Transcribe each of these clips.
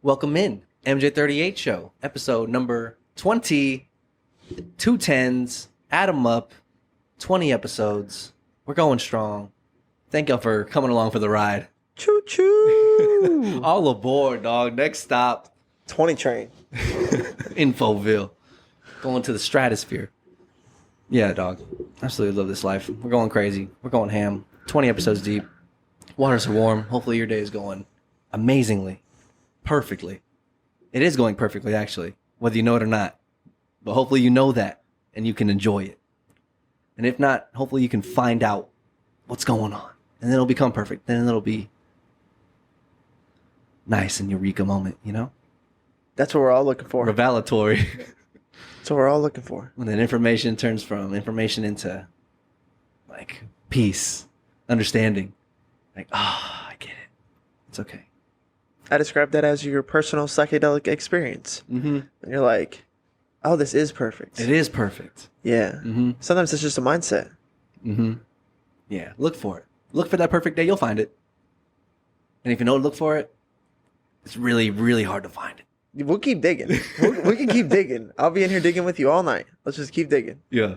Welcome in, MJ38 show, episode number 20, 210s, add 'em up, 20 episodes. We're going strong. Thank y'all for coming along for the ride. Choo choo! All aboard, dog. Next stop, 20 train. Infoville. Going to the stratosphere. Yeah, dog. Absolutely love this life. We're going crazy. We're going ham. 20 episodes deep. Waters are warm. Hopefully your day is going amazingly. Perfectly. It is going perfectly, actually, whether you know it or not. But hopefully you know that and you can enjoy it. And if not, hopefully you can find out what's going on. And then it'll become perfect. Then it'll be nice and eureka moment, you know? That's what we're all looking for. Revelatory. That's what we're all looking for. When then information turns from information into, like, peace, understanding. Like, I get it. It's okay. I describe that as your personal psychedelic experience. Mm-hmm. And you're like, oh, this is perfect. It is perfect. Yeah. Mm-hmm. Sometimes it's just a mindset. Mm-hmm. Yeah, look for it. Look for that perfect day. You'll find it. And if you know to look for it, it's really, really hard to find it. We'll keep digging. We can keep digging. I'll be in here digging with you all night. Let's just keep digging. Yeah.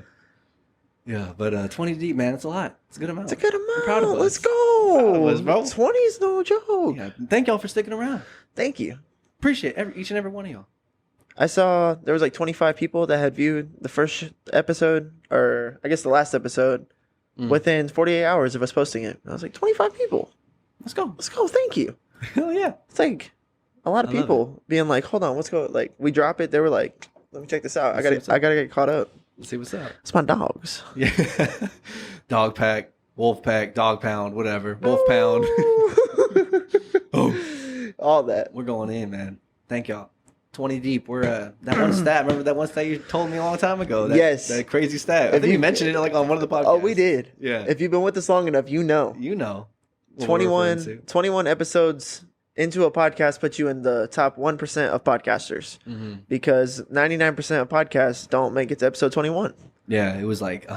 Yeah, but 20 deep, man, it's a lot. It's a good amount. It's a good amount. I'm proud of us. Let's go. Proud of us, bro. 20 is no joke. Yeah, thank y'all for sticking around. Thank you. Appreciate each and every one of y'all. I saw there was like 25 people that had viewed the first episode, or I guess the last episode, within 48 hours of us posting it. I was like, 25 people. Let's go. Let's go. Thank you. Hell yeah. It's like a lot of people being like, hold on, let's go. Like, we drop it. They were like, let me check this out. I gotta get caught up. Let's see what's up. It's my dogs. Yeah. Dog pack, wolf pack, dog pound, whatever. Wolf pound. Oh. All that. We're going in, man. Thank y'all. 20 deep. We're that one stat. Remember that one stat you told me a long time ago? Yes. That crazy stat. I think you mentioned it like on one of the podcasts. Oh, we did. Yeah. If you've been with us long enough, you know. You know. 21 episodes into a podcast puts you in the top 1% of podcasters. Mm-hmm. Because 99% of podcasts don't make it to episode 21. Yeah, it was like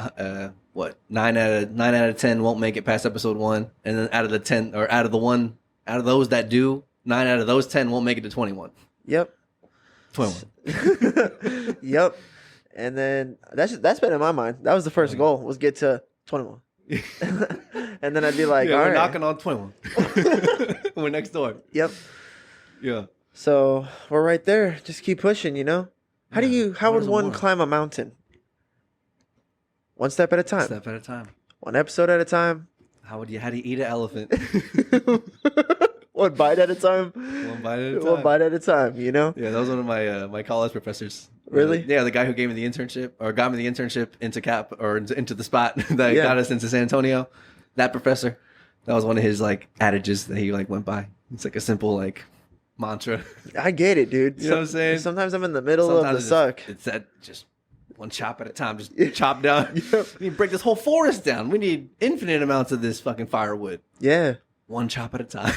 what 9 out of 10 won't make it past episode 1, and then out of those that do, 9 out of those 10 won't make it to 21. Yep. 21. Yep. And then that's been in my mind. That was the first goal, was get to 21. And then I'd be like, yeah, all we're right. knocking on 21. We're next door. Yep. Yeah. So we're right there. Just keep pushing, you know? How would one climb a mountain? One step at a time. Step at a time. One episode at a time. How do you eat an elephant? One bite at a time. One bite at a time. One bite at a time, you know? Yeah, that was one of my college professors. Really? Yeah, the guy who gave me the internship, or got me the internship into CAP, or into the spot that got us into San Antonio. That professor. That was one of his like adages that he like went by. It's like a simple like mantra. I get it, dude. You know what I'm saying? Sometimes I'm in the middle of the suck. It's that just one chop at a time. Just chop down. Yep. We need to break this whole forest down. We need infinite amounts of this fucking firewood. Yeah. One chop at a time.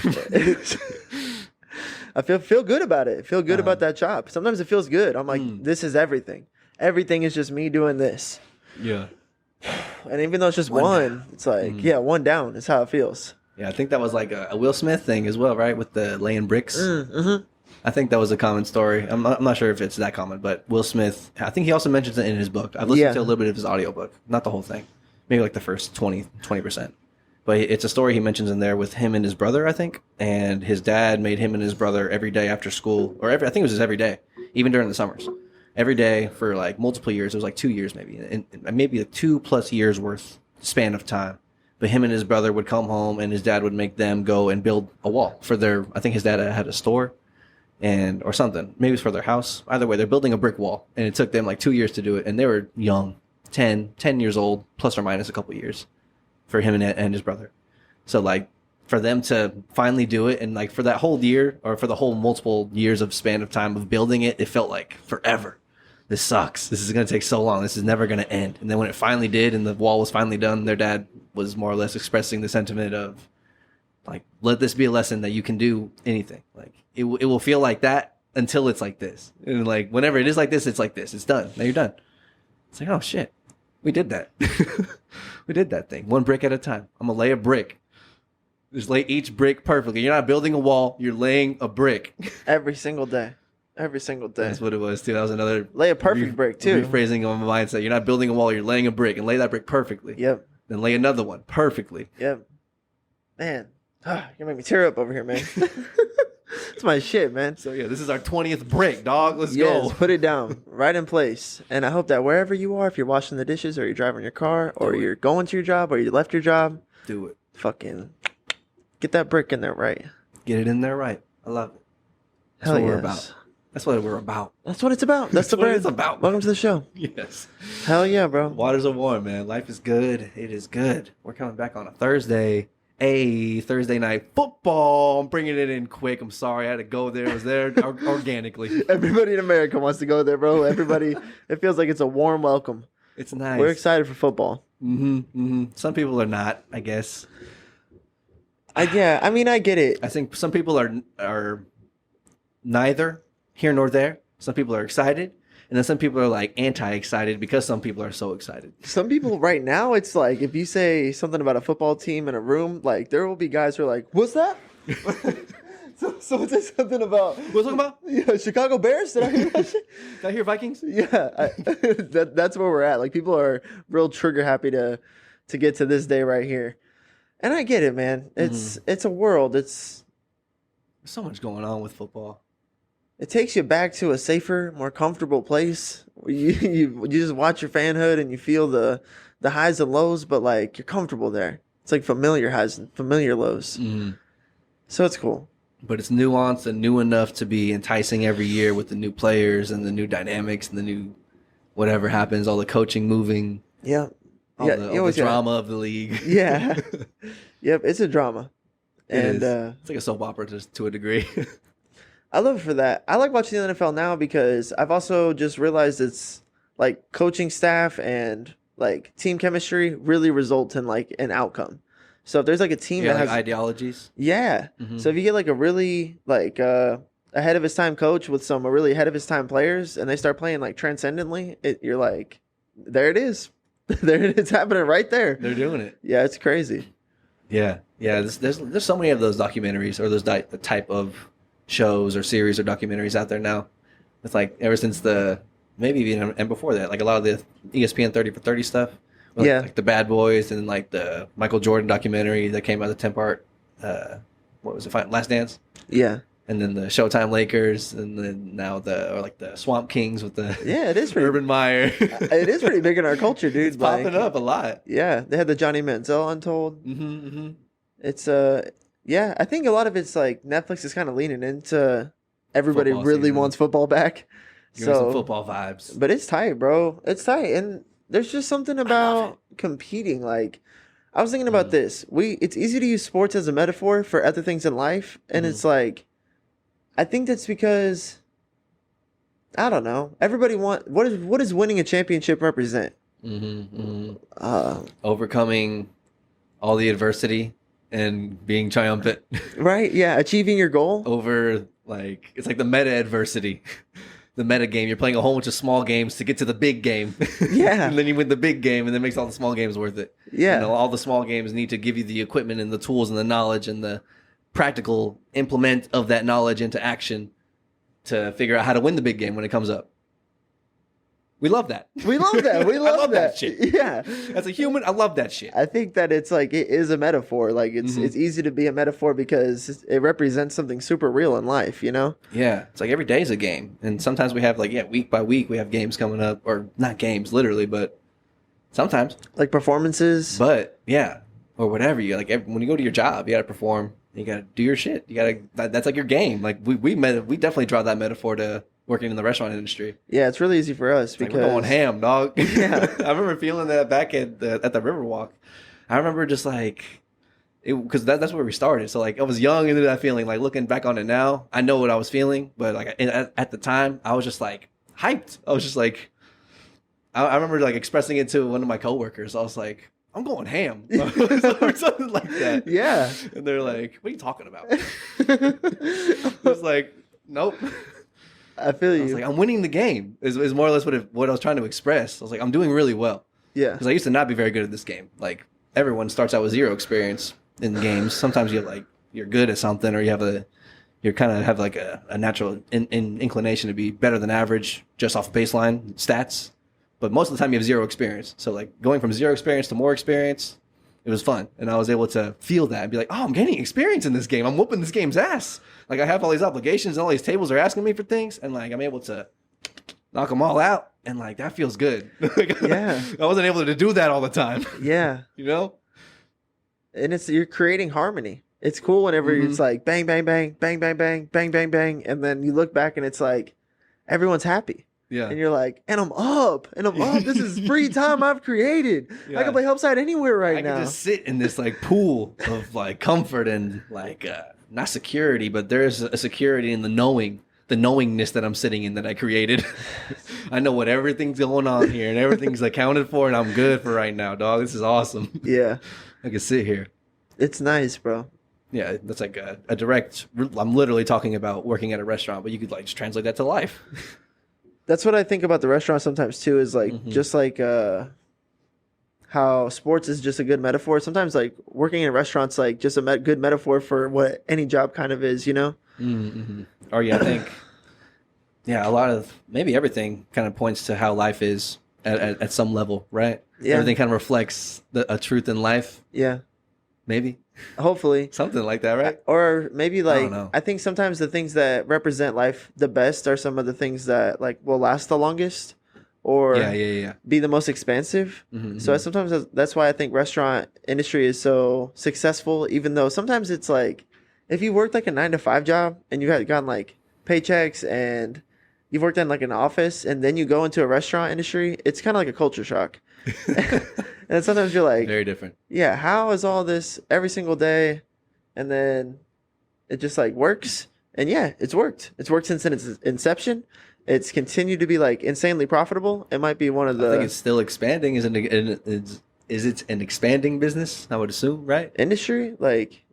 I feel good about it. Feel good about that chop. Sometimes it feels good. I'm like, this is everything. Everything is just me doing this. Yeah. And even though it's just one it's like, one down is how it feels. Yeah, I think that was like a Will Smith thing as well, right? With the laying bricks. Mm-hmm. I think that was a common story. I'm not sure if it's that common, but Will Smith, I think he also mentions it in his book. I've listened to a little bit of his audiobook, not the whole thing. Maybe like the first 20%. But it's a story he mentions in there with him and his brother, I think. And his dad made him and his brother every day after school, or I think it was just every day, even during the summers. Every day for like multiple years. It was like 2 years maybe. And maybe a 2+ years worth span of time. But him and his brother would come home and his dad would make them go and build a wall for I think his dad had a store or something. Maybe it was for their house. Either way, they're building a brick wall. And it took them like 2 years to do it. And they were young, 10 years old, plus or minus a couple years for him and his brother. So like for them to finally do it and like for that whole year or for the whole multiple years of span of time of building it, it felt like forever. This sucks. This is going to take so long. This is never going to end. And then when it finally did and the wall was finally done, their dad was more or less expressing the sentiment of like, let this be a lesson that you can do anything. Like it will feel like that until it's like this. And like whenever it is like this, it's like this. It's done. Now you're done. It's like, oh shit, we did that. We did that thing. One brick at a time. I'm going to lay a brick. Just lay each brick perfectly. You're not building a wall. You're laying a brick. Every single day. Every single day. That's what it was, too. That was another... Lay a perfect brick, too. Rephrasing of my mindset. You're not building a wall. You're laying a brick. And lay that brick perfectly. Yep. Then lay another one perfectly. Yep. Man. You're going to make me tear up over here, man. It's my shit, man. So, yeah, this is our 20th brick, dog. Let's go. Put it down right in place. And I hope that wherever you are, if you're washing the dishes or you're driving your car or you're going to your job or you left your job, do it. Fucking get that brick in there right. Get it in there right. I love it. That's Hell what we're yes. about. That's what we're about. That's what it's about. That's the what brand. it's about. Welcome to the show. Yes. Hell yeah, bro. Waters are warm, man. Life is good. It is good. We're coming back on a Thursday. Thursday night football. I'm bringing it in quick. I'm sorry. I had to go there. I was there organically. Everybody in America wants to go there, bro. Everybody, it feels like it's a warm welcome. It's nice. We're excited for football. Some people are not, I guess. Yeah, I mean, I get it. I think some people are neither here nor there. Some people are excited, and then some people are like anti-excited because some people are so excited. Some people right now, it's like if you say something about a football team in a room, like there will be guys who are like, "What's that?" Someone say something about what's talking about? Yeah, Chicago Bears. Did I hear that shit? Did I hear Vikings? Yeah, that's where we're at. Like people are real trigger happy to get to this day right here. And I get it, man. It's a world. There's so much going on with football. It takes you back to a safer, more comfortable place where you just watch your fanhood and you feel the highs and lows, but like you're comfortable there. It's like familiar highs and familiar lows. So it's cool. But it's nuanced and new enough to be enticing every year with the new players and the new dynamics and the new whatever happens, all the coaching moving. Yeah. All the drama of the league. Yeah. Yep, it's a drama. It's like a soap opera to a degree. I love it for that. I like watching the NFL now because I've also just realized it's like coaching staff and like team chemistry really result in like an outcome. So if there's like a team that like has ideologies. Yeah. So if you get like a really like ahead of his time coach with some really ahead of his time players and they start playing like transcendently, you're like, there it is. There it is happening right there. They're doing it. Yeah, it's crazy. Yeah. There's so many of those documentaries or those the type of shows or series or documentaries out there now. It's like ever since maybe even and before that, like a lot of the ESPN 30 for 30 stuff. Like the Bad Boys and like the Michael Jordan documentary that came out of the 10-part. What was it? Last Dance. Yeah. And then the Showtime Lakers, and then now the Swamp Kings with the it is pretty, Urban Meyer. It is pretty big in our culture, dude. It's popping up a lot. Yeah, they had the Johnny Manziel Untold. It's I think a lot of it's like Netflix is kind of leaning into everybody Football really season. wants football back. Give some football vibes. But it's tight, bro. It's tight, and there's just something about competing. Like I was thinking about this. It's easy to use sports as a metaphor for other things in life, and it's like. I think that's because I don't know. Everybody what does winning a championship represent? Overcoming all the adversity and being triumphant. Right? Yeah, achieving your goal over it's like the meta adversity. The meta game. You're playing a whole bunch of small games to get to the big game. Yeah. And then you win the big game and that makes all the small games worth it. Yeah. All the small games need to give you the equipment and the tools and the knowledge and the practical implement of that knowledge into action to figure out how to win the big game when it comes up. We love that. We love that. We love, I love that shit. Yeah. As a human, I love that shit. I think that it's like it is a metaphor. Like it's easy to be a metaphor because it represents something super real in life, you know? Yeah. It's like every day is a game. And sometimes we have week by week we have games coming up, or not games literally, but sometimes. Like performances. But yeah. Or whatever. When you go to your job, you got to perform. You got to do your shit. That's like your game. Like we definitely draw that metaphor to working in the restaurant industry. Yeah, it's really easy for us because we're going ham, dog. Yeah. I remember feeling that back at the Riverwalk. I remember just because that's where we started. So I was young into that feeling. Like looking back on it now, I know what I was feeling, but at the time, I was just hyped. I was just I remember expressing it to one of my coworkers. I was like, I'm going ham. Or something like that. Yeah. And they're like, what are you talking about? I was like, nope. I feel you. I was like, I'm winning the game. Is more or less what I was trying to express. I was like, I'm doing really well. Yeah. Because I used to not be very good at this game. Everyone starts out with zero experience. in games. Sometimes you're good at something, or you kind of have like a natural inclination to be better than average just off baseline stats. But most of the time you have zero experience. So like going from zero experience to more experience, it was fun. And I was able to feel that and be like, oh, I'm gaining experience in this game. I'm whooping this game's ass. Like I have all these obligations and all these tables are asking me for things. And like I'm able to knock them all out. And like that feels good. Yeah. I wasn't able to do that all the time. Yeah. You know? And you're creating harmony. It's cool whenever it's like bang, bang, bang, bang, bang, bang, bang, bang, bang. And then you look back and it's like everyone's happy. Yeah. And you're like, and I'm up. This is free time I've created. Yeah. I can play help side anywhere right now. I can just sit in this like pool of like comfort and like not security, but there's a security in the knowingness that I'm sitting in that I created. I know what everything's going on here and everything's accounted for and I'm good for right now, dog. This is awesome. Yeah. I can sit here. It's nice, bro. Yeah, that's like a direct, I'm literally talking about working at a restaurant, but you could like just translate that to life. That's what I think about the restaurant sometimes too, is like just like how sports is just a good metaphor. Sometimes like working in a restaurant's like just a good metaphor for what any job kind of is, you know? Mm-hmm. Or yeah, I think, a lot of, maybe everything kind of points to how life is at some level, right? Yeah. Everything kind of reflects a truth in life. Yeah. Maybe. Hopefully. Something like that, right? Or maybe like, I think sometimes the things that represent life the best are some of the things that like will last the longest or be the most expansive. Mm-hmm. So sometimes that's why I think restaurant industry is so successful, even though sometimes it's like, if you worked like a 9-to-5 job and you had gotten like paychecks and you've worked in like an office and then you go into a restaurant industry, it's kind of like a culture shock. And sometimes you're like, very different. Yeah, how is all this every single day? And then it just like works. And yeah, it's worked. It's worked since its inception. It's continued to be like insanely profitable. It might be one of the. I think it's still expanding. Is it an expanding business? I would assume, right? Industry, like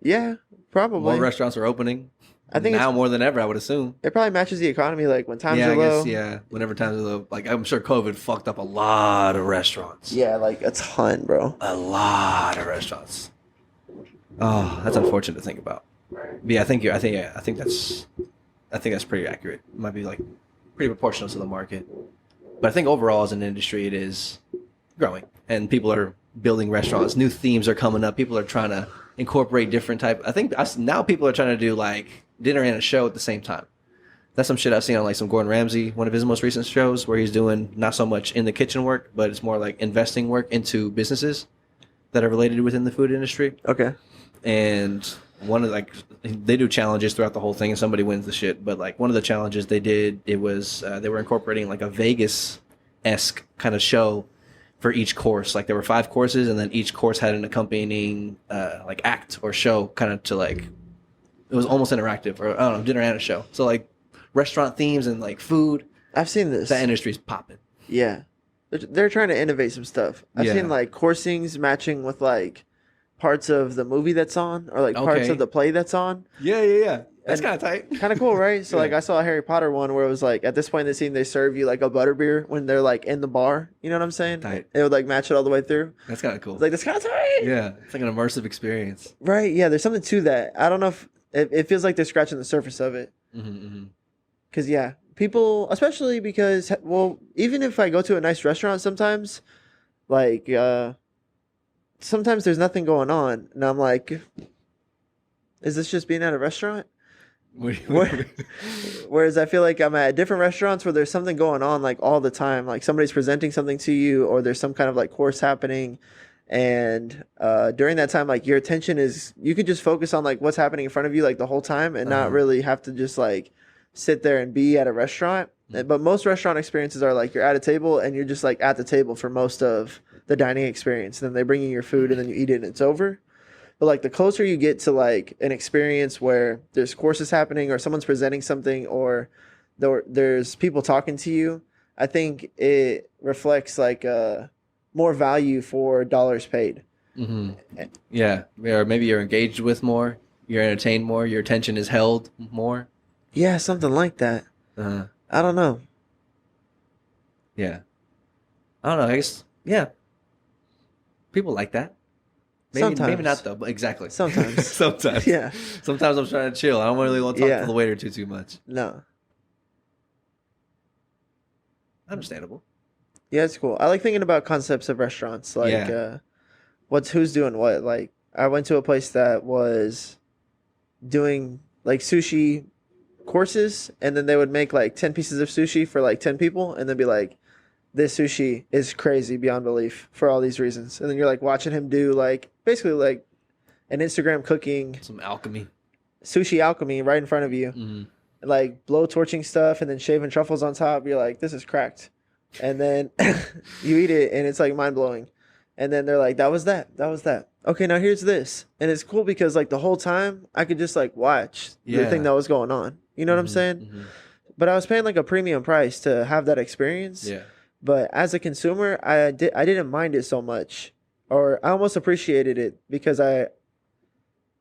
probably more restaurants are opening. I think now more than ever, I would assume. It probably matches the economy, like when times are low. Whenever times are low. Like, I'm sure COVID fucked up a lot of restaurants. Yeah, like a ton, bro. A lot of restaurants. Oh, that's unfortunate to think about. But yeah, I think that's pretty accurate. It might be like pretty proportional to the market. But I think overall as an industry, it is growing, and people are building restaurants. New themes are coming up. People are trying to incorporate different type. I think now people are trying to do like dinner and a show at the same time. That's some shit I've seen on like some Gordon Ramsay, one of his most recent shows, where he's doing not so much in the kitchen work, but it's more like investing work into businesses that are related within the food industry. Okay. And one of like they do challenges throughout the whole thing, and somebody wins the shit. But like one of the challenges they did, it was they were incorporating like a Vegas-esque kind of show for each course. Like there were 5 courses, and then each course had an accompanying like act or show, kind of to like it was almost interactive, or I don't know, dinner and a show. So like restaurant themes and like food. I've seen this. That industry's popping. Yeah, they're trying to innovate some stuff. I've seen like coursings matching with like parts of the movie that's on, or like parts of the play that's on. Yeah. That's kind of tight. Kind of cool, right? So like I saw a Harry Potter one where it was like at this point in the scene they serve you like a butterbeer when they're like in the bar. You know what I'm saying? Tight. It would like match it all the way through. That's kind of cool. Like that's kind of tight. Yeah, it's like an immersive experience. Right. Yeah. There's something to that. I don't know if it feels like they're scratching the surface of it. Because people, especially because even if I go to a nice restaurant sometimes, like sometimes there's nothing going on, and I'm like, is this just being at a restaurant? Whereas I feel like I'm at different restaurants where there's something going on like all the time, like somebody's presenting something to you, or there's some kind of like course happening, and during that time like your attention is, you could just focus on like what's happening in front of you like the whole time and not really have to just like sit there and be at a restaurant. But most restaurant experiences are like you're at a table and you're just like at the table for most of the dining experience, and then they bring you your food and then you eat it and it's over. But like the closer you get to like an experience where there's courses happening or someone's presenting something or there's people talking to you, I think it reflects like more value for dollars paid. Yeah, or maybe you're engaged with more, you're entertained more, your attention is held more. Yeah, something like that. I don't know. Yeah. I don't know. I guess, people like that. Maybe not though, but exactly. Sometimes. Sometimes. Yeah. Sometimes I'm trying to chill. I don't really want to talk to the waiter too much. No. Understandable. Yeah, it's cool. I like thinking about concepts of restaurants, like who's doing what. Like I went to a place that was doing like sushi courses, and then they would make like 10 pieces of sushi for like 10 people, and then be like, this sushi is crazy beyond belief for all these reasons. And then you're like watching him do like basically like an Instagram cooking, some alchemy, sushi alchemy right in front of you, like blow torching stuff and then shaving truffles on top. You're like, this is cracked. And then you eat it and it's like mind blowing. And then they're like, that was that. Okay, now here's this. And it's cool because like the whole time I could just like watch the thing that was going on. You know what I'm saying? But I was paying like a premium price to have that experience. Yeah. But as a consumer, I didn't mind it so much, or I almost appreciated it because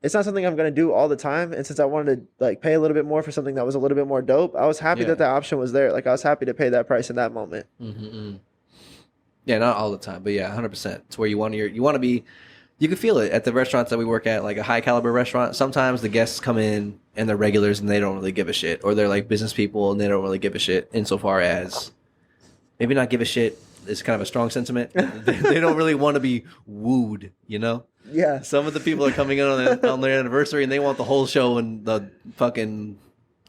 it's not something I'm going to do all the time. And since I wanted to like pay a little bit more for something that was a little bit more dope, I was happy that option was there. Like I was happy to pay that price in that moment. Yeah, not all the time, but yeah, 100%. It's where you want to be. You can feel it at the restaurants that we work at, like a high caliber restaurant. Sometimes the guests come in and they're regulars and they don't really give a shit, or they're like business people and they don't really give a shit. Insofar as maybe not give a shit is kind of a strong sentiment. They don't really want to be wooed, you know? Yeah. Some of the people are coming in on their anniversary and they want the whole show and the fucking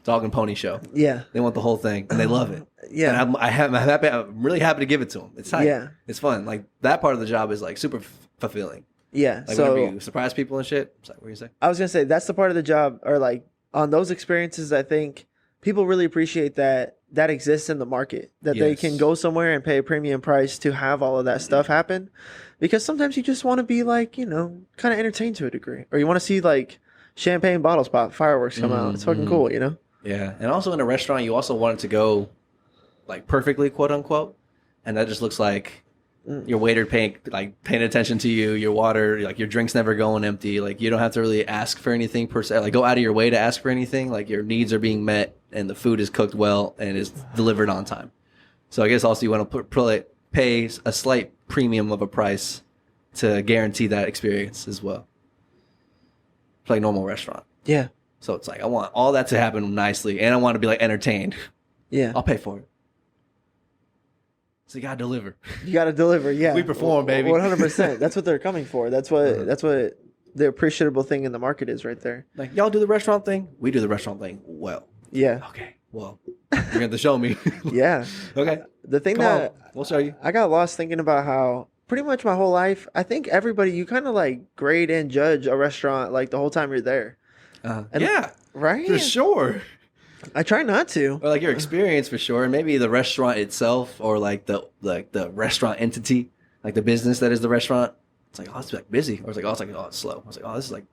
dog and pony show. Yeah. They want the whole thing and they love it. Yeah. And I'm really happy to give it to them. It's tight. Yeah. It's fun. Like that part of the job is like super fulfilling. Yeah. Like so whenever you surprise people and shit. Sorry, what were you saying? I was going to say that's the part of the job, or like on those experiences, I think people really appreciate that exists in the market, that they can go somewhere and pay a premium price to have all of that stuff happen. Because sometimes you just want to be like, you know, kind of entertained to a degree, or you want to see like champagne bottles pop, fireworks come out. It's fucking cool, you know? Yeah. And also in a restaurant, you also want it to go like perfectly, quote unquote. And that just looks like your waiter paying attention to you, your water, like your drink's never going empty. Like you don't have to really ask for anything per se, like go out of your way to ask for anything. Like your needs are being met and the food is cooked well and is delivered on time. So I guess also you want to pay a slight premium of a price to guarantee that experience as well. It's like a normal restaurant. Yeah. So it's like I want all that to happen nicely and I want to be like entertained. Yeah. I'll pay for it. So you gotta deliver. You gotta deliver, yeah. We perform, baby. 100%. That's what they're coming for. That's what the appreciable thing in the market is right there. Like y'all do the restaurant thing, we do the restaurant thing well. Yeah. Okay. Well, you're gonna have to show me. Yeah. Okay. The thing we'll show you. I got lost thinking about how pretty much my whole life, I think everybody, you kind of like grade and judge a restaurant like the whole time you're there. Yeah. Right? For sure. I try not to. Or like your experience for sure, and maybe the restaurant itself, or like the restaurant entity, like the business that is the restaurant. It's like, oh, it's like busy, or it's like, oh, it's slow. I was like, oh, this is like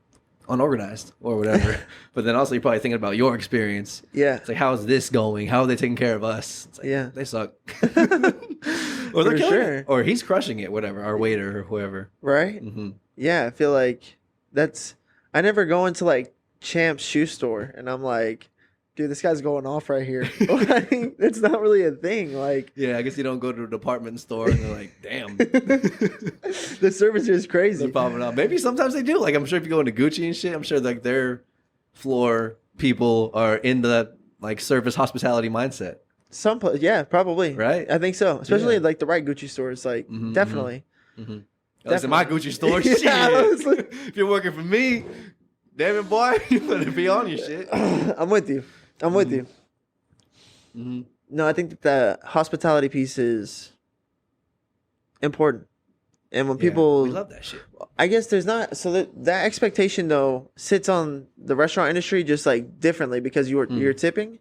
unorganized or whatever. But then also you're probably thinking about your experience. Yeah. It's like, how is this going? How are they taking care of us? It's like, they suck. Or they're killing it. Or he's crushing it, whatever. Our waiter or whoever. Right? Mm-hmm. Yeah, I feel like I never go into like Champ's shoe store and I'm like, dude, this guy's going off right here. Like, it's not really a thing. Like, yeah, I guess you don't go to a department store and they're like, damn. The service here is crazy. They're popping up. Maybe sometimes they do. Like, I'm sure if you go into Gucci and shit, I'm sure like their floor people are in the like service hospitality mindset. Yeah, probably. Right? I think so. Especially like the right Gucci stores. Like, definitely. Mm-hmm. At least in my Gucci store. Shit. If you're working for me, damn it, boy, you better be on your shit. I'm with you. Mm-hmm. No, I think that the hospitality piece is important. And when people... We love that shit. I guess there's not... So that expectation, though, sits on the restaurant industry just, like, differently because you're tipping.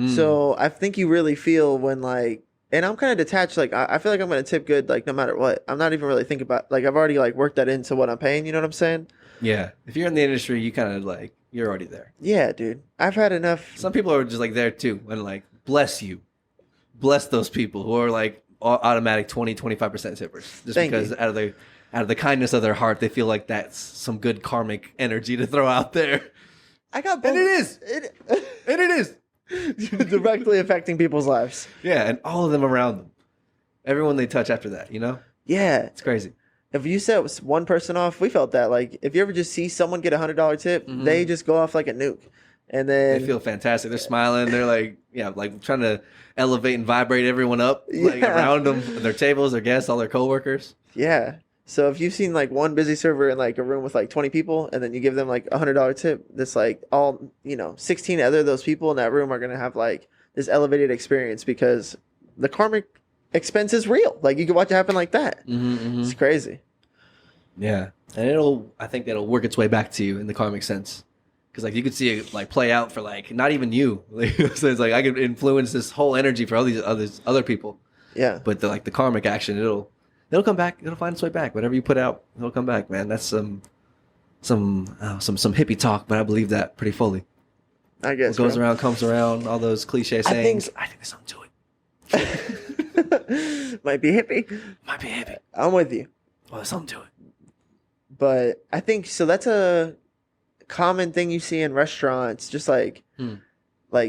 So I think you really feel when, like... And I'm kind of detached. Like, I feel like I'm going to tip good, like, no matter what. I'm not even really thinking about... Like, I've already, like, worked that into what I'm paying. You know what I'm saying? Yeah. If you're in the industry, you kind of, like... You're already there. Yeah, dude. I've had enough. Some people are just like there too. And like, bless you. Bless those people who are like automatic 20, 25% tippers. Just because out of the kindness of their heart, they feel like that's some good karmic energy to throw out there. I got both. And it is. And it is. Directly affecting people's lives. Yeah, and all of them around them. Everyone they touch after that, you know? Yeah. It's crazy. if you set one person off, we felt that. Like, if you ever just see someone get $100 tip, they just go off like a nuke. And then they feel fantastic. They're smiling. They're like, like trying to elevate and vibrate everyone up, like around them, their tables, their guests, all their coworkers. Yeah. So if you've seen like one busy server in like a room with like 20 people, and then you give them like $100 tip, that's like all 16 other of those people in that room are gonna have like this elevated experience because the karmic expense is real. Like, you can watch it happen like that. It's crazy. Yeah, and I think that'll work its way back to you in the karmic sense. Because like you could see it like play out for like not even you. So it's like I could influence this whole energy for all these other people. Yeah. But the karmic action, it'll come back. It'll find its way back. Whatever you put out, it'll come back, man. That's some hippie talk, but I believe that pretty fully. I guess what goes around comes around. All those cliche sayings. I think there's something to it. Might be hippie. Might be hippie. I'm with you. Well, there's something to it. But I think so. That's a common thing you see in restaurants. Just like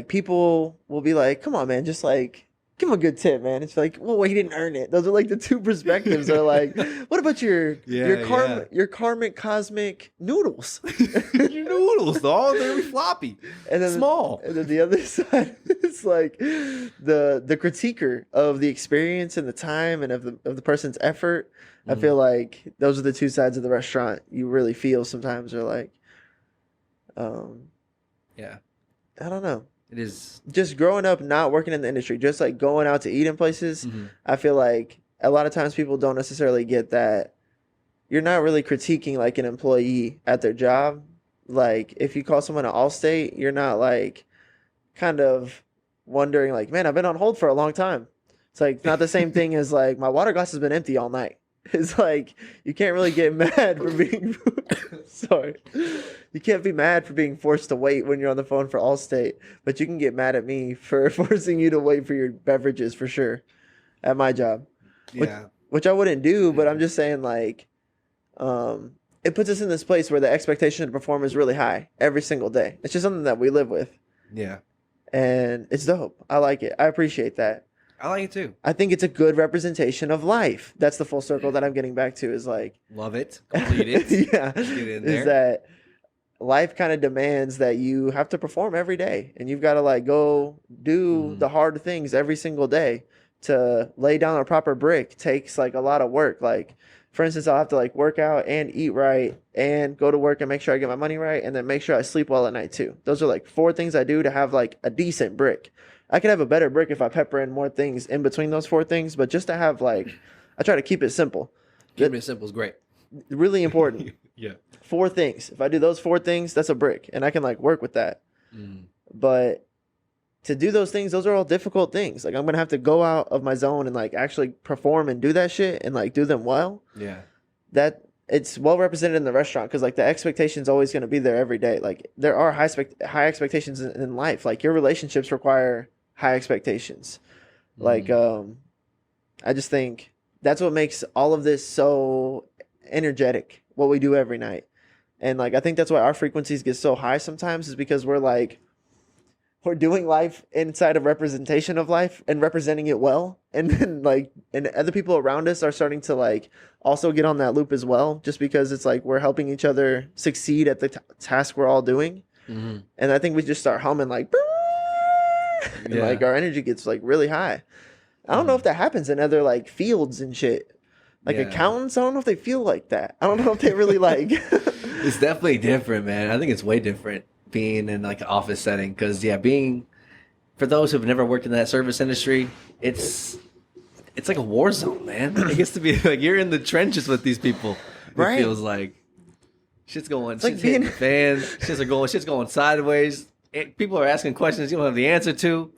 people will be like, "Come on, man, just like give him a good tip, man." It's like, well, he didn't earn it. Those are like the two perspectives. Are like, what about your karmic cosmic noodles? Your noodles, though, they're floppy and then small. And then the other side is like the critiquer of the experience and the time and of the person's effort. I feel like those are the two sides of the restaurant you really feel sometimes are like, yeah, I don't know. It is just growing up, not working in the industry, just like going out to eat in places. I feel like a lot of times people don't necessarily get that you're not really critiquing like an employee at their job. Like, if you call someone an Allstate, you're not like kind of wondering like, man, I've been on hold for a long time. It's like not the same thing as like my water glass has been empty all night. It's like you can't really get mad for being sorry. You can't be mad for being forced to wait when you're on the phone for Allstate, but you can get mad at me for forcing you to wait for your beverages for sure at my job. Which I wouldn't do, but I'm just saying like it puts us in this place where the expectation to perform is really high every single day. It's just something that we live with. Yeah. And it's dope. I like it. I appreciate that. I like it too. I think it's a good representation of life. That's the full circle that I'm getting back to is like... Love it. Complete it. Yeah. Get in there. Is that life kind of demands that you have to perform every day. And you've got to like go do the hard things every single day. To lay down a proper brick takes like a lot of work. Like, for instance, I'll have to like work out and eat right and go to work and make sure I get my money right and then make sure I sleep well at night too. Those are like 4 things I do to have like a decent brick. I could have a better brick if I pepper in more things in between those 4 things, but just to have like, I try to keep it simple. Keeping it simple is great. Really important. Yeah. 4 things. If I do those 4 things, that's a brick and I can like work with that. But to do those things, those are all difficult things. Like, I'm going to have to go out of my zone and like actually perform and do that shit and like do them well. Yeah. That it's well represented in the restaurant because like the expectation is always going to be there every day. Like, there are high expectations in life. Like, your relationships require high expectations. Like, I just think that's what makes all of this so energetic, what we do every night. And like, I think that's why our frequencies get so high sometimes is because we're doing life inside of representation of life and representing it well. And then like, and other people around us are starting to like also get on that loop as well, just because it's like, we're helping each other succeed at the task we're all doing. And I think we just start humming like, and like our energy gets like really high. I don't know if that happens in other like fields and shit. Like accountants, I don't know if they feel like that. I don't know if they really like. It's definitely different, man. I think it's way different being in like an office setting because being for those who've never worked in that service industry, it's like a war zone, man. It gets to be like you're in the trenches with these people. It feels like shit's going, shit's hitting the fan, shit's going sideways. People are asking questions you don't have the answer to.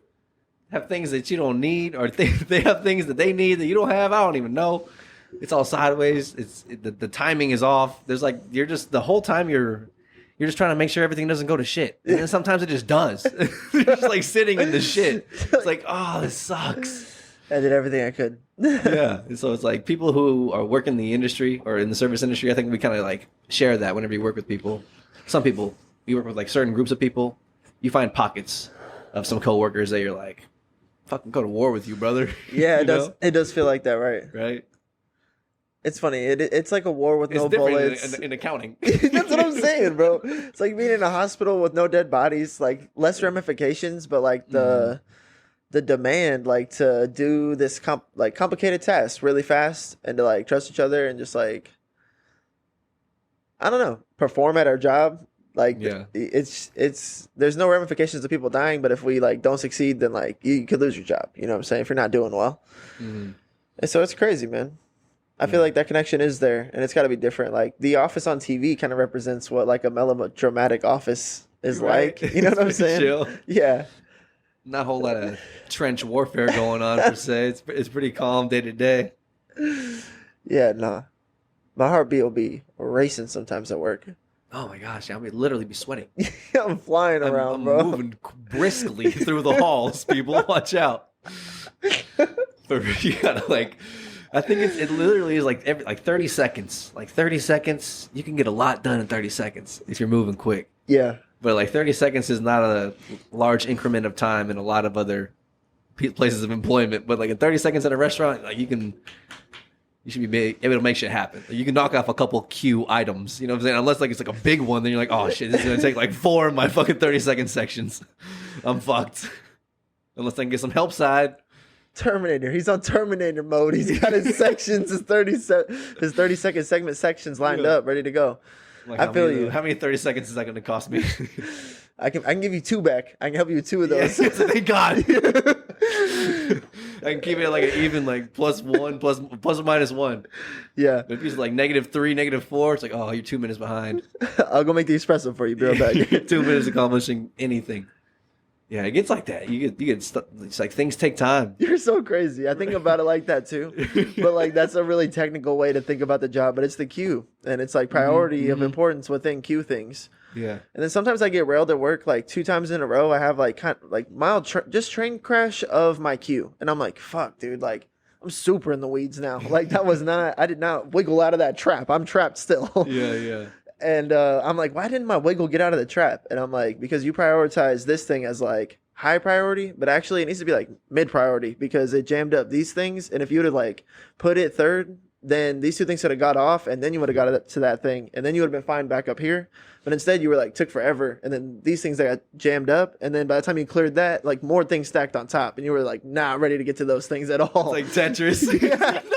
Have things that you don't need, or they have things that they need that you don't have. I don't even know. It's all sideways. The timing is off. There's like you're just the whole time you're just trying to make sure everything doesn't go to shit, and then sometimes it just does. You're just like sitting in the shit. It's like, oh, this sucks. I did everything I could. Yeah, and so it's like people who are working the industry or in the service industry. I think we kind of like share that whenever you work with people. Some people you work with like certain groups of people. You find pockets of some coworkers that you're like, fucking go to war with you, brother. Yeah, it does. It does feel like that, right? Right. It's funny. It's like a war with no bullets. In accounting. That's what I'm saying, bro. It's like being in a hospital with no dead bodies, like less ramifications, but like the demand, like to do this complicated test really fast and to like trust each other and just like, I don't know, perform at our job. Like it's there's no ramifications of people dying, but if we like don't succeed, then like you could lose your job. You know what I'm saying? If you're not doing well. And so it's crazy, man. I feel like that connection is there, and it's got to be different. Like The Office on TV kind of represents what like a melodramatic office is like. You know what I'm saying? Chill. Yeah. Not a whole lot of trench warfare going on per se. It's pretty calm day to day. Yeah, nah. My heartbeat will be racing sometimes at work. Oh my gosh, I would literally be sweating. I'm flying around, I'm bro. moving briskly through the halls. People, watch out. But you gotta like. I think it literally is like every 30 seconds. Like 30 seconds, you can get a lot done in 30 seconds if you're moving quick. Yeah. But like 30 seconds is not a large increment of time in a lot of other places of employment. But like in 30 seconds at a restaurant, like you should be able to make shit happen. Like you can knock off a couple queue items. You know what I'm saying? Unless like it's like a big one, then you're like, oh shit, this is gonna take like 4 of my fucking 30-second sections. I'm fucked. Unless I can get some help side. Terminator. He's on Terminator mode. He's got his sections, his 30-second segment sections lined up, ready to go. Like, I feel you. How many 30 seconds is that going to cost me? I can give you 2 back. I can help you with 2 of those. Yeah, thank God. I can keep it like an even, like plus or minus 1. Yeah. But if it's like -3, -4, it's like, oh, you're 2 minutes behind. I'll go make the espresso for you. Be right back. 2 minutes accomplishing anything. Yeah, it gets like that. You get stuff. It's like things take time. You're so crazy. I think about it like that too. But like that's a really technical way to think about the job. But it's the queue, and it's like priority of importance within queue things. Yeah. And then sometimes I get railed at work like 2 times in a row. I have like mild train crash of my queue, and I'm like, fuck, dude. Like I'm super in the weeds now. Like I did not wiggle out of that trap. I'm trapped still. Yeah. And I'm like, why didn't my wiggle get out of the trap? And I'm like, because you prioritize this thing as like high priority, but actually it needs to be like mid priority because it jammed up these things. And if you would have like put it third, then these 2 things would have got off, and then you would have got it to that thing, and then you would have been fine back up here. But instead you were like took forever, and then these things that got jammed up, and then by the time you cleared that, like more things stacked on top, and you were like not ready to get to those things at all. It's like Tetris. Yeah. No.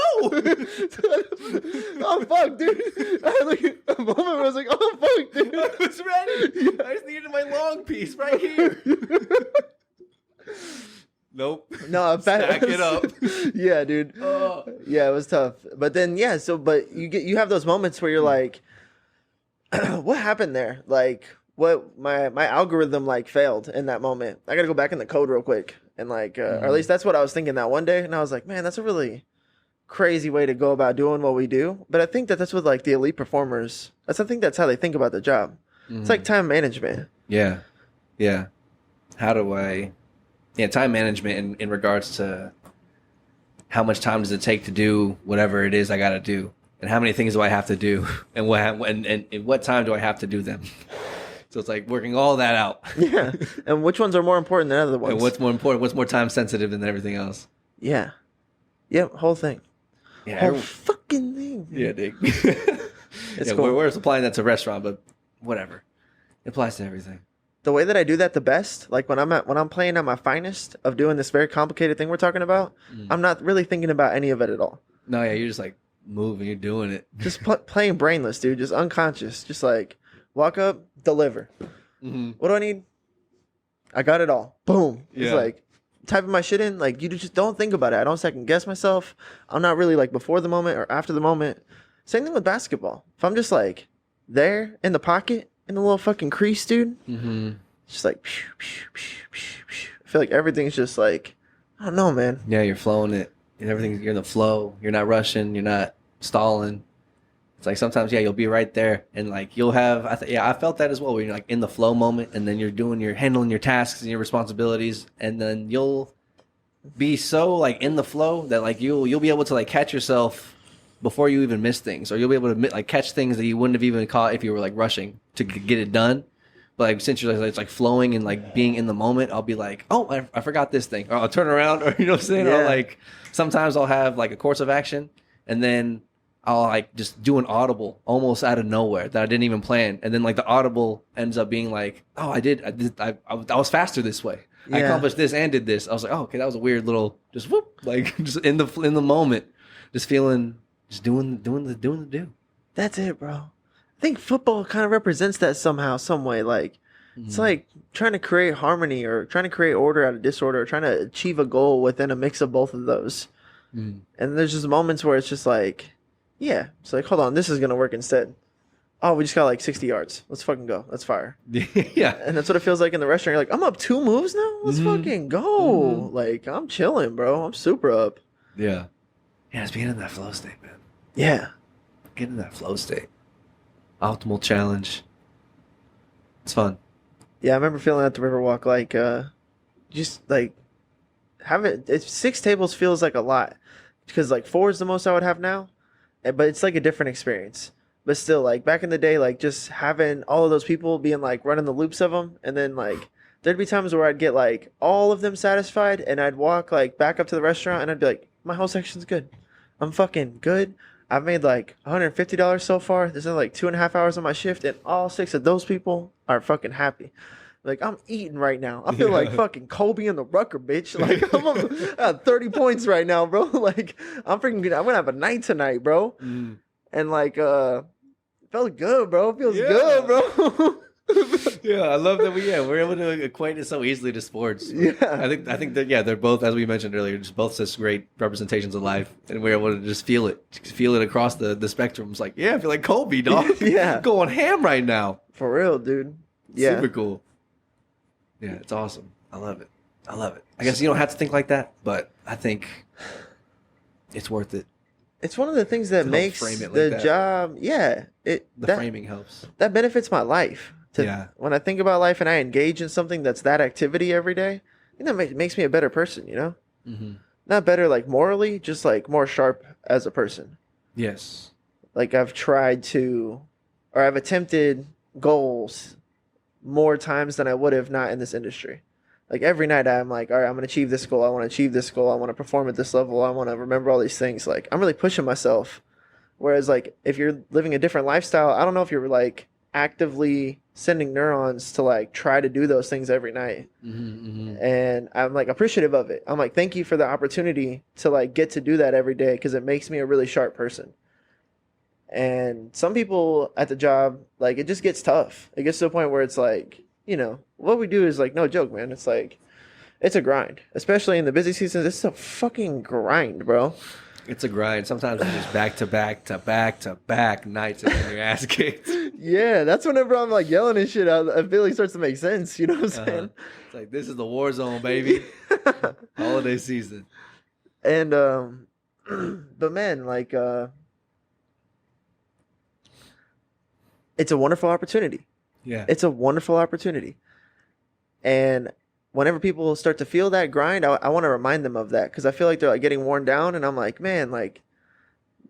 Oh fuck, dude! I had like a moment where I was like, "Oh fuck, dude!" I was ready. I just needed my long piece right here. Nope. No, stack it up. Yeah, dude. Yeah, it was tough. But then, yeah. So, but you have those moments where you're like, "What happened there?" Like, what my algorithm like failed in that moment. I got to go back in the code real quick and like, or at least that's what I was thinking that one day. And I was like, "Man, that's a really crazy way to go about doing what we do." But I think that's what like the elite performers. I think that's how they think about the job. It's like time management. Yeah. How do I? Yeah, time management in regards to how much time does it take to do whatever it is I got to do, and how many things do I have to do, and what time do I have to do them? So it's like working all that out. Yeah, and which ones are more important than other ones? And what's more important? What's more time sensitive than everything else? Yeah. Yep. Whole thing. Yeah. Whole fucking thing. Yeah, Dick. It's cool. We're applying that to restaurant, but whatever. It applies to everything. The way that I do that the best, like when I'm playing at my finest of doing this very complicated thing we're talking about, I'm not really thinking about any of it at all. No, yeah, you're just like moving, you're doing it. Just playing brainless, dude. Just unconscious. Just like walk up, deliver. What do I need? I got it all. Boom. Yeah. It's like typing my shit in. Like you just don't think about it. I don't second guess myself. I'm not really like before the moment or after the moment. Same thing with basketball. If I'm just like there in the pocket, in the little fucking crease, dude. Just like, pew, pew, pew, pew, pew. I feel like everything's just like, I don't know, man. Yeah, you're flowing it. You're in the flow. You're not rushing. You're not stalling. It's like sometimes, yeah, you'll be right there, and like you'll have. I felt that as well. Where you're like in the flow moment, and then you're handling your tasks and your responsibilities, and then you'll be so like in the flow that like you'll be able to like catch yourself before you even miss things, or you'll be able to like catch things that you wouldn't have even caught if you were like rushing to get it done. But like since you're like, it's like flowing and like being in the moment, I'll be like, oh, I forgot this thing, or I'll turn around, or you know what I'm saying, or like sometimes I'll have like a course of action, and then I'll like just do an audible almost out of nowhere that I didn't even plan, and then like the audible ends up being like, oh, I was faster this way. I accomplished this and did this. I was like, oh, okay, that was a weird little just whoop, like just in the moment, just feeling, just doing the do. That's it, bro. I think football kind of represents that somehow, some way. Like it's like trying to create harmony or trying to create order out of disorder, or trying to achieve a goal within a mix of both of those. And there's just moments where it's just like, yeah, it's like, hold on, this is gonna work instead. Oh, we just got like 60 yards. Let's fucking go. Let's fire. Yeah. And that's what it feels like in the restaurant. You're like, I'm up 2 moves now? Let's fucking go. Like, I'm chilling, bro. I'm super up. Yeah. Yeah, it's being in that flow state, man. Yeah. Get in that flow state. Optimal challenge. It's fun. Yeah, I remember feeling at the Riverwalk, like, just like, it's 6 tables feels like a lot. Because, like, 4 is the most I would have now. But it's like a different experience. But still, like, back in the day, like, just having all of those people being, like, running the loops of them. And then, like, there'd be times where I'd get, like, all of them satisfied. And I'd walk, like, back up to the restaurant. And I'd be like, my whole section's good. I'm fucking good. I've made, like, $150 so far. There's only, like, 2.5 hours on my shift. And all 6 of those people are fucking happy. Like, I'm eating right now. I feel like fucking Kobe and the Rucker, bitch. Like, I'm at 30 points right now, bro. Like, I'm going to have a night tonight, bro. And, like, it felt good, bro. It feels good, bro. Yeah, I love that we're able to equate it so easily to sports. Yeah. I think that, they're both, as we mentioned earlier, just both such great representations of life. And we're able to just feel it across the spectrum. It's like, yeah, I feel like Kobe, dog. Yeah. Going ham right now. For real, dude. Yeah. Super cool. Yeah, it's awesome. I love it. I guess you don't have to think like that, but I think it's worth it. It's one of the things that makes the job. Yeah, framing helps. That benefits my life. When I think about life and I engage in something that's that activity every day, I think that makes me a better person. You know, not better like morally, just like more sharp as a person. Yes. Like I've attempted goals more times than I would have not in this industry. Like every night I'm like, all right, I'm going to achieve this goal. I want to achieve this goal. I want to perform at this level. I want to remember all these things. Like I'm really pushing myself. Whereas like if you're living a different lifestyle, I don't know if you're like actively sending neurons to like try to do those things every night. And I'm like appreciative of it. I'm like, thank you for the opportunity to like get to do that every day because it makes me a really sharp person. And some people at the job, like, it just gets tough. It gets to a point where it's like, you know, what we do is like, no joke, man. It's like, it's a grind. Especially in the busy seasons, it's a fucking grind, bro. It's a grind. Sometimes it's just back to back nights and your ass kicked. Yeah, that's whenever I'm like yelling and shit, I feel like it starts to make sense. You know what I'm saying? It's like, this is the war zone, baby. Holiday season. And, but man, like, it's a wonderful opportunity. Yeah. It's a wonderful opportunity. And whenever people start to feel that grind, I want to remind them of that because I feel like they're like getting worn down. And I'm like, man, like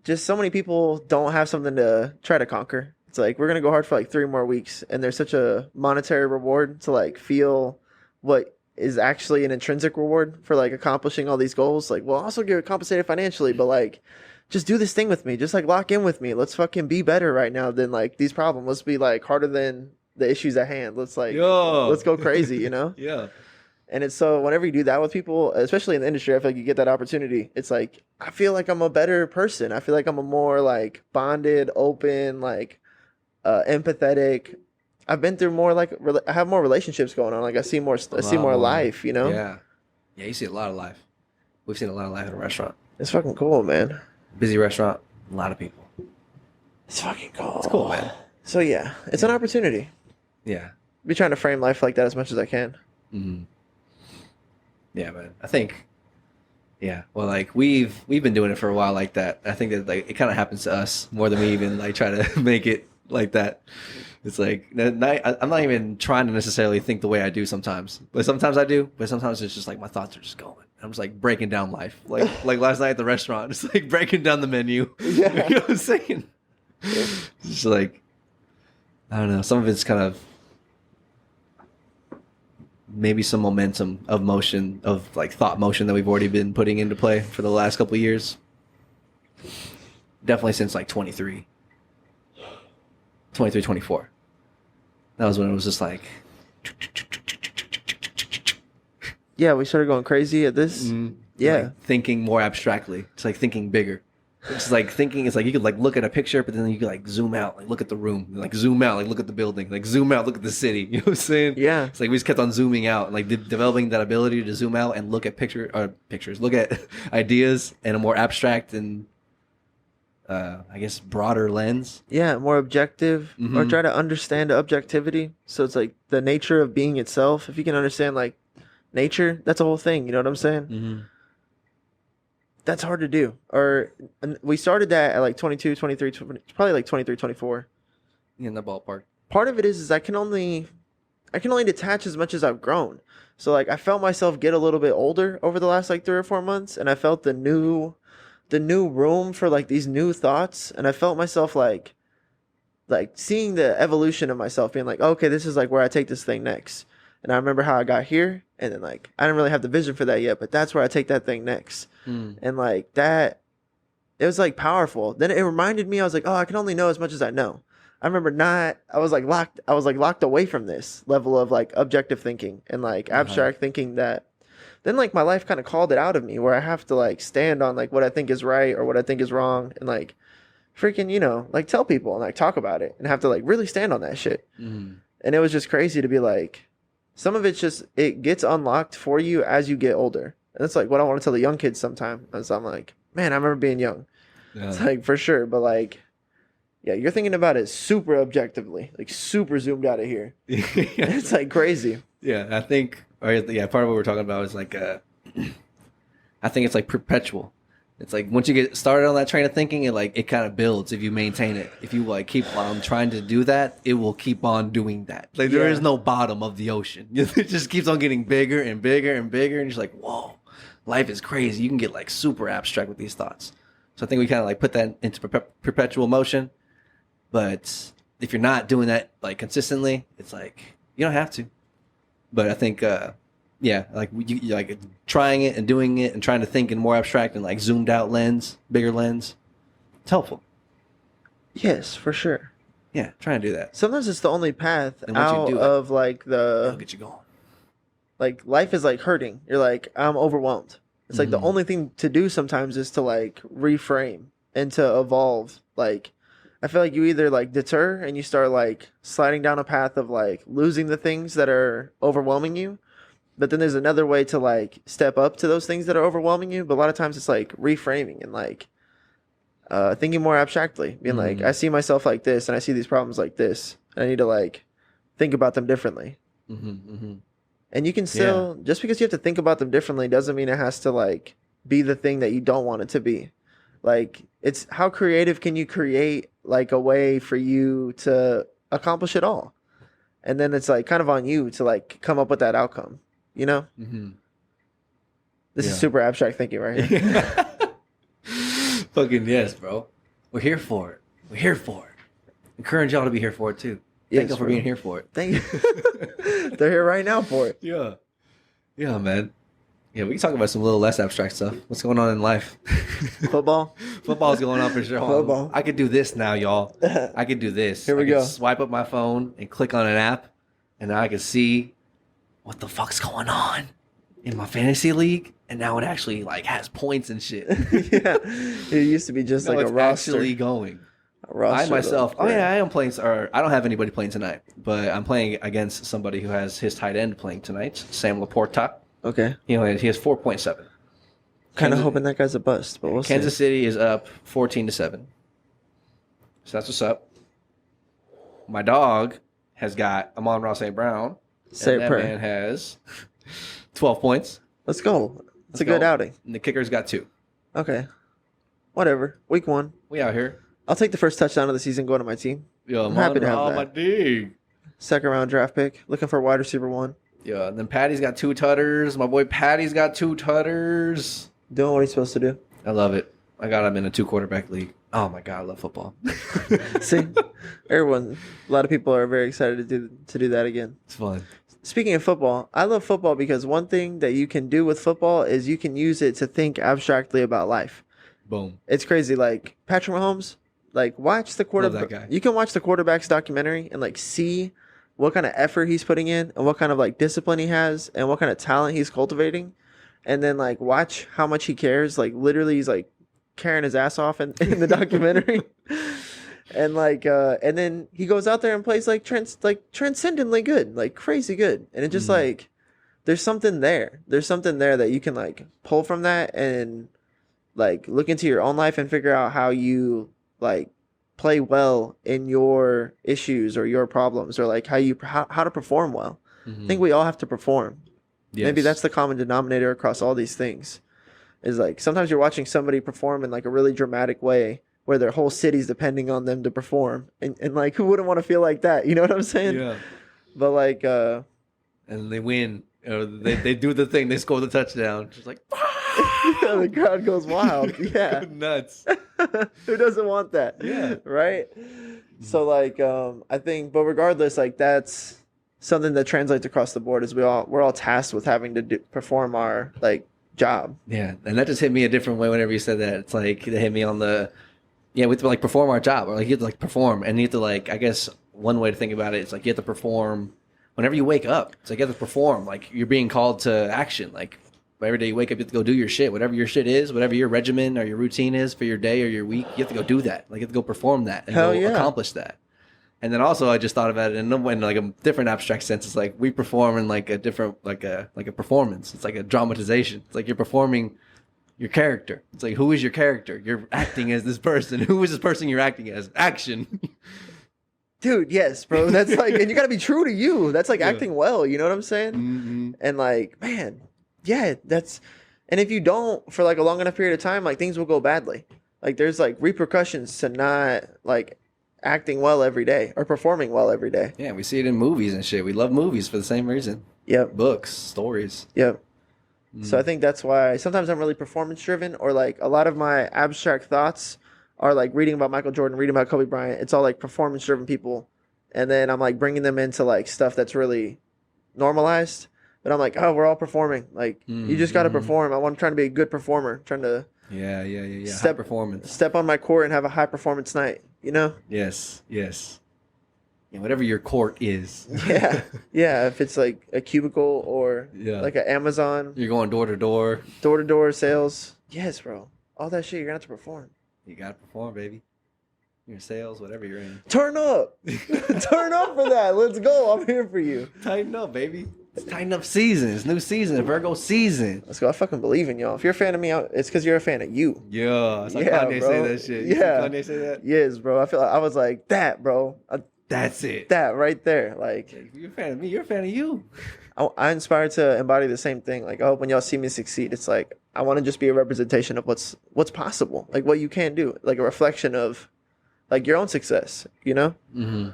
just so many people don't have something to try to conquer. It's like, we're going to go hard for like 3 more weeks. And there's such a monetary reward to like feel what is actually an intrinsic reward for like accomplishing all these goals. Like, we'll also get compensated financially, but like, just do this thing with me. Just like lock in with me. Let's fucking be better right now than like these problems. Let's be like harder than the issues at hand. Let's like, let's go crazy, you know? Yeah. And it's so whenever you do that with people, especially in the industry, I feel like you get that opportunity. It's like, I feel like I'm a better person. I feel like I'm a more like bonded, open, like empathetic. I've been through more like, I have more relationships going on. Like I see more life, you know? Yeah. Yeah. You see a lot of life. We've seen a lot of life in a restaurant. It's fucking cool, man. Busy restaurant, a lot of people. It's fucking cool. It's cool, man. So yeah, it's an opportunity. Yeah. Be trying to frame life like that as much as I can. Yeah, man. I think, yeah. Well, like we've been doing it for a while like that. I think that like it kind of happens to us more than we even like try to make it like that. It's like I'm not even trying to necessarily think the way I do sometimes, but sometimes I do. But sometimes it's just like my thoughts are just going. I'm just like breaking down life, like last night at the restaurant, just like breaking down the menu. Yeah. You know what I'm saying? It's just like, I don't know. Some of it's kind of maybe some momentum of motion, of like thought motion that we've already been putting into play for the last couple of years. definitely since like 23, 24. That was when it was just like, Yeah, we started going crazy at this. Yeah. like thinking more abstractly. It's like thinking bigger. It's like thinking. It's like you could like look at a picture, but then you could like zoom out, like look at the room, like zoom out, like look at the building, like zoom out, look at the city. You know what I'm saying? Yeah. It's like we just kept on zooming out, like developing that ability to zoom out and look at pictures, look at ideas in a more abstract and I guess broader lens. Yeah, more objective, or try to understand objectivity. So it's like the nature of being itself. If you can understand like nature, that's a whole thing. You know what I'm saying? That's hard to do. Or we started that at like 22, 23, 20, probably like 23, 24. In the ballpark. Part of it is I can only detach as much as I've grown. So like I felt myself get a little bit older over the last like 3 or 4 months, and I felt the new room for like these new thoughts, and I felt myself like seeing the evolution of myself, being like, okay, this is like where I take this thing next. And I remember how I got here, and then like I didn't really have the vision for that yet, but that's where I take that thing next. And like that, it was like powerful. Then it reminded me, I was like, oh, I can only know as much as I know. I remember I was like locked away from this level of like objective thinking and like abstract thinking, that then like my life kind of called it out of me, where I have to like stand on like what I think is right or what I think is wrong, and like freaking, you know, like tell people and like talk about it and have to like really stand on that shit. And it was just crazy to be like, some of it's just, it gets unlocked for you as you get older. And that's like what I want to tell the young kids sometimes. I'm like, man, I remember being young. Yeah. It's like for sure. But like, yeah, you're thinking about it super objectively, like super zoomed out of here. It's like crazy. Yeah, I think, part of what we're talking about is like, I think it's like perpetual. It's like once you get started on that train of thinking, it kind of builds if you maintain it. If you like keep on trying to do that, it will keep on doing that. Like there is no bottom of the ocean. It just keeps on getting bigger and bigger and bigger, and you're just like, whoa, life is crazy. You can get like super abstract with these thoughts. So I think we kind of like put that into perpetual motion. But if you're not doing that like consistently, it's like you don't have to. But I think like you like trying it and doing it and trying to think in more abstract and like zoomed out lens, bigger lens, it's helpful. Yes, for sure. Yeah, try and do that. Sometimes it's the only path out of like it'll get you going. Like life is like hurting. You're like, I'm overwhelmed. It's like the only thing to do sometimes is to like reframe and to evolve. Like I feel like you either like deter and you start like sliding down a path of like losing the things that are overwhelming you. But then there's another way to like step up to those things that are overwhelming you. But a lot of times it's like reframing and like thinking more abstractly, being like, I see myself like this and I see these problems like this. And I need to like think about them differently. And you can still, just because you have to think about them differently doesn't mean it has to like be the thing that you don't want it to be. Like it's how creative can you create like a way for you to accomplish it all? And then it's like kind of on you to like come up with that outcome. You know? This is super abstract thinking right here. Fucking yes, bro. We're here for it. We're here for it. Encourage y'all to be here for it too. Thank you for being here for it. Thank you. They're here right now for it. Yeah. Yeah, man. Yeah, we can talk about some little less abstract stuff. What's going on in life? Football? Football's going on for sure. Football. I could do this now, y'all. I could do this. Here we go. Swipe up my phone and click on an app, and now I can see what the fuck's going on in my fantasy league, and now it actually like has points and shit. Yeah, it used to be just like a roster. Actually going. A roster I myself, I am playing. Or I don't have anybody playing tonight, but I'm playing against somebody who has his tight end playing tonight, Sam Laporta. Okay. He has 4.7. Kind of hoping that guy's a bust, but we'll see. Kansas City is up 14-7. So that's what's up. My dog has got Amon-Ra St. Brown. Say and a that prayer. man has 12 points. Let's go. It's a good outing. And the kicker's got 2. Okay. Whatever. Week 1. We out here. I'll take the first touchdown of the season going to my team. Yo, I'm happy to have that. My dig. Second round draft pick. Looking for a wide receiver 1. Yeah, and then Patty's got 2 tutters. My boy Patty's got 2 tutters. Doing what he's supposed to do. I love it. I got him in a 2 quarterback league. Oh my god, I love football. See, a lot of people are very excited to do that again. It's fun. Speaking of football, I love football because one thing that you can do with football is you can use it to think abstractly about life. Boom. It's crazy. Like Patrick Mahomes, like watch the quarterback. Love that guy. You can watch the quarterback's documentary and like see what kind of effort he's putting in and what kind of like discipline he has and what kind of talent he's cultivating, and then like watch how much he cares. Like literally, he's like carrying his ass off in the documentary. And like, and then he goes out there and plays like transcendently good, like crazy good, and it just like, there's something there. There's something there that you can like pull from that and like look into your own life and figure out how you like play well in your issues or your problems, or like how to perform well. I think we all have to perform. Yes. Maybe that's the common denominator across all these things. Is like sometimes you're watching somebody perform in like a really dramatic way, where their whole city's depending on them to perform. And like, who wouldn't want to feel like that? You know what I'm saying? Yeah. But like... and they win. They do the thing. They score the touchdown. Just like... yeah, the crowd goes wild. Yeah. Nuts. Who doesn't want that? Yeah. Right? So like, I think... But regardless, like that's something that translates across the board, is we're all tasked with having to perform our like job. Yeah. And that just hit me a different way whenever you said that. It's like, it hit me on the... Yeah, we have to like perform our job, or like you have to like perform, and you have to like, I guess one way to think about it is like you have to perform whenever you wake up. It's like you have to perform, like you're being called to action. Like every day you wake up, you have to go do your shit, whatever your shit is, whatever your regimen or your routine is for your day or your week. You have to go do that. Like you have to go perform that and accomplish that. And then also I just thought about it in like a different abstract sense. It's like we perform in like a different like a performance. It's like a dramatization. It's like you're performing your character. It's like, who is your character? You're acting as this person. Who is this person you're acting as? Action. Dude, yes, bro. That's like, and you got to be true to you. That's like acting well. You know what I'm saying? Mm-hmm. And like, man, yeah, and if you don't for like a long enough period of time, like things will go badly. Like there's like repercussions to not like acting well every day or performing well every day. Yeah, we see it in movies and shit. We love movies for the same reason. Yep. Books, stories. Yep. So I think that's why sometimes I'm really performance driven, or like a lot of my abstract thoughts are like reading about Michael Jordan, reading about Kobe Bryant. It's all like performance driven people. And then I'm like bringing them into like stuff that's really normalized. But I'm like, oh, we're all performing. Like you just got to perform. I'm trying to be a good performer, trying to yeah. High performance. Step on my court and have a high performance night, you know? Yes. Yeah, whatever your court is. Yeah. If it's like a cubicle or like an Amazon. You're going door to door. Door to door sales. Yes, bro. All that shit, you're going to have to perform. You got to perform, baby. Your sales, whatever you're in. Turn up. Turn up for that. Let's go. I'm here for you. Tighten up, baby. It's tighten up season. It's new season. Virgo season. Let's go. I fucking believe in y'all. If you're a fan of me, it's because you're a fan of you. Yeah. It's like Kanye say that shit. Kanye say that? Yes, bro. I was like, that, bro. That's it. That right there. Like, if you're a fan of me, you're a fan of you. I inspire to embody the same thing. Like, I hope when y'all see me succeed, it's like, I want to just be a representation of what's possible. Like, what you can do. Like, a reflection of, like, your own success, you know? Mm-hmm.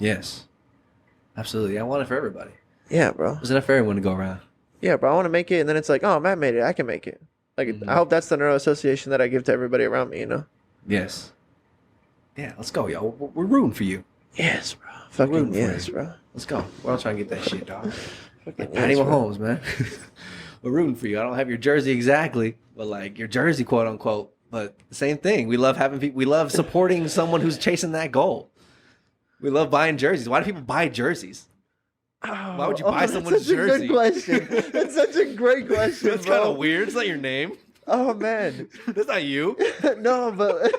Yes. Absolutely. I want it for everybody. Yeah, bro. There's enough for everyone to go around. Yeah, bro. I want to make it, and then it's like, oh, Matt made it. I can make it. Like, I hope that's the neuro association that I give to everybody around me, you know? Yes. Yeah, let's go, y'all. We're rooting for you. Yes, bro. Fucking yes, bro. Let's go. We're all trying to get that shit, dog. Like Patty Mahomes, man. We're rooting for you. I don't have your jersey exactly, but like your jersey, quote unquote. But the same thing. We love having people. We love supporting someone who's chasing that goal. We love buying jerseys. Why do people buy jerseys? Why would you buy someone's jersey? That's such a good question. That's such a great question. That's kind of weird. It's not your name. Oh man, that's not you. No, but.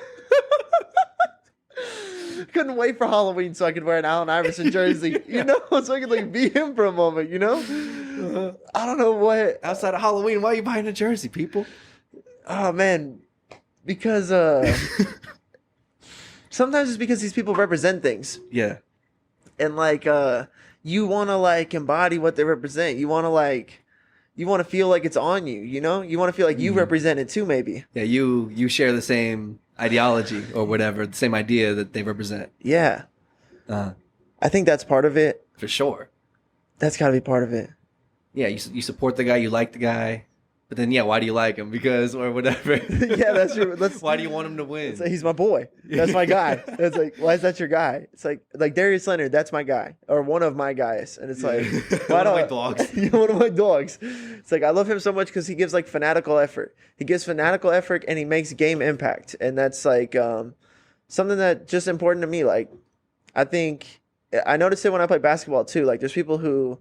Couldn't wait for Halloween so I could wear an Allen Iverson jersey, you know, so I could like be him for a moment, you know. I don't know what. Outside of Halloween, why are you buying a jersey, people? Oh man, because sometimes it's because these people represent things. Yeah, and like you want to like embody what they represent. You want to feel like it's on you, you know. You want to feel like you represent it too, maybe. Yeah, you share the same ideology or whatever, the same idea that they represent. Yeah. I think that's part of it. For sure. That's got to be part of it. Yeah, you support the guy, you like the guy. But then, yeah, why do you like him? Because, or whatever. Yeah, that's your. That's why do you want him to win? It's like, he's my boy. That's my guy. It's like, why is that your guy? It's like Darius Leonard. That's my guy, or one of my guys. And it's like, why one of my dogs. One of my dogs. It's like I love him so much because he gives like fanatical effort. He gives fanatical effort, and he makes game impact. And that's like something that just important to me. Like, I think I noticed it when I play basketball too. Like, there's people who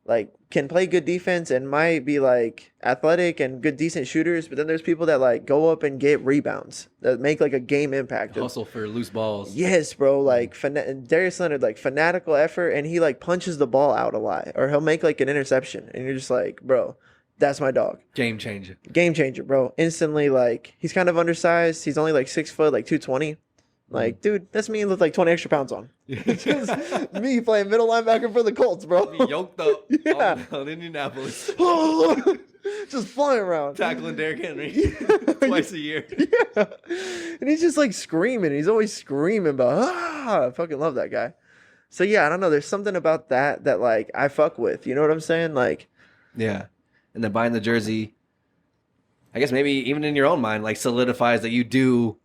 like can play good defense and might be like athletic and good decent shooters, but then there's people that like go up and get rebounds that make like a game impact. Hustle for loose balls. Yes, bro. Like Darius Leonard, like fanatical effort, and he like punches the ball out a lot, or he'll make like an interception, and you're just like, bro, that's my dog. Game changer. Game changer, bro. Instantly, like he's kind of undersized. He's only like 6 foot, like 220. Like, dude, that's me with like 20 extra pounds on. It's just me playing middle linebacker for the Colts, bro. Me yoked up Yeah. on Indianapolis. Just flying around. Tackling Derrick Henry twice a year. Yeah. And he's just like screaming. He's always screaming about, I fucking love that guy. So yeah, I don't know. There's something about that like I fuck with. You know what I'm saying? Like, yeah. And then buying the jersey, I guess maybe even in your own mind, like solidifies that you do.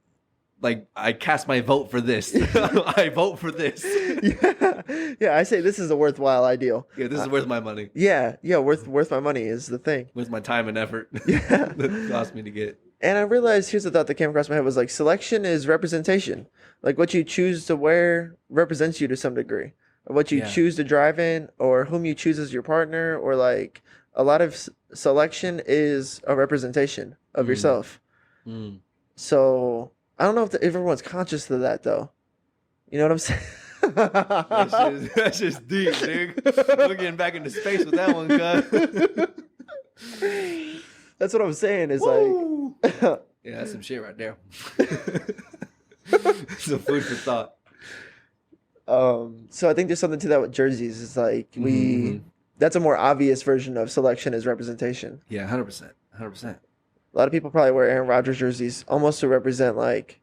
Like, I cast my vote for this. I vote for this. Yeah. I say this is a worthwhile ideal. Yeah, this is worth my money. Yeah. Worth my money is the thing. Worth my time and effort. Yeah. That cost me to get. And I realized, here's the thought that came across my head, was like, selection is representation. Like, what you choose to wear represents you to some degree. Or what you choose to drive in, or whom you choose as your partner, or like a lot of selection is a representation of yourself. So I don't know if everyone's conscious of that, though. You know what I'm saying? That's just deep, dude. We're getting back into space with that one, cuz. That's what I'm saying. Is like, yeah, that's some shit right there. Some food for thought. So I think there's something to that with jerseys. It's like that's a more obvious version of selection is representation. Yeah, 100%. 100%. A lot of people probably wear Aaron Rodgers jerseys almost to represent, like,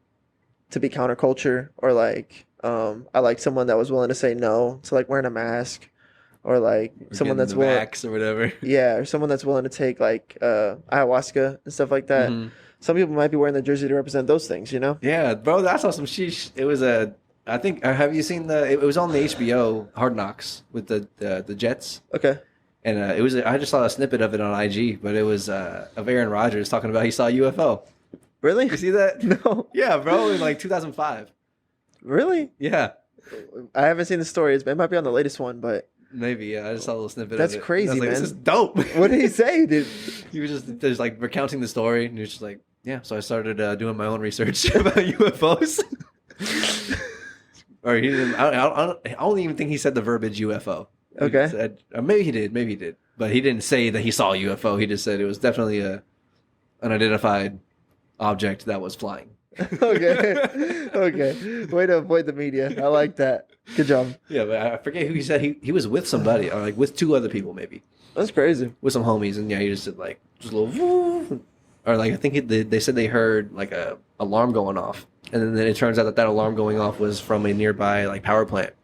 to be counterculture, or like I like someone that was willing to say no to like wearing a mask, or like someone that's willing or whatever. Yeah, or someone that's willing to take like ayahuasca and stuff like that. Some people might be wearing the jersey to represent those things, you know? Yeah, bro, I saw some sheesh. It was I think, have you seen it was on the HBO Hard Knocks with the Jets. Okay. And it was, I just saw a snippet of it on IG, but it was of Aaron Rodgers talking about he saw a UFO. Really? You see that? No. Yeah, bro, in like 2005. Really? Yeah. I haven't seen the story. It might be on the latest one, but maybe, yeah. I just saw a little snippet that's of it. Crazy, like, man. This is dope. What did he say, dude? He was just like recounting the story, and he was just like, yeah. So I started doing my own research about UFOs. Or he didn't. I don't even think he said the verbiage UFO. Okay. Said, or maybe he did. But he didn't say that he saw a UFO. He just said it was definitely an unidentified object that was flying. Okay. Way to avoid the media. I like that. Good job. Yeah, but I forget who he said. He was with somebody, or like with 2 other people maybe. That's crazy. With some homies, and yeah, he just did like just a little, or like I think they said they heard like a alarm going off, and then it turns out that alarm going off was from a nearby like power plant,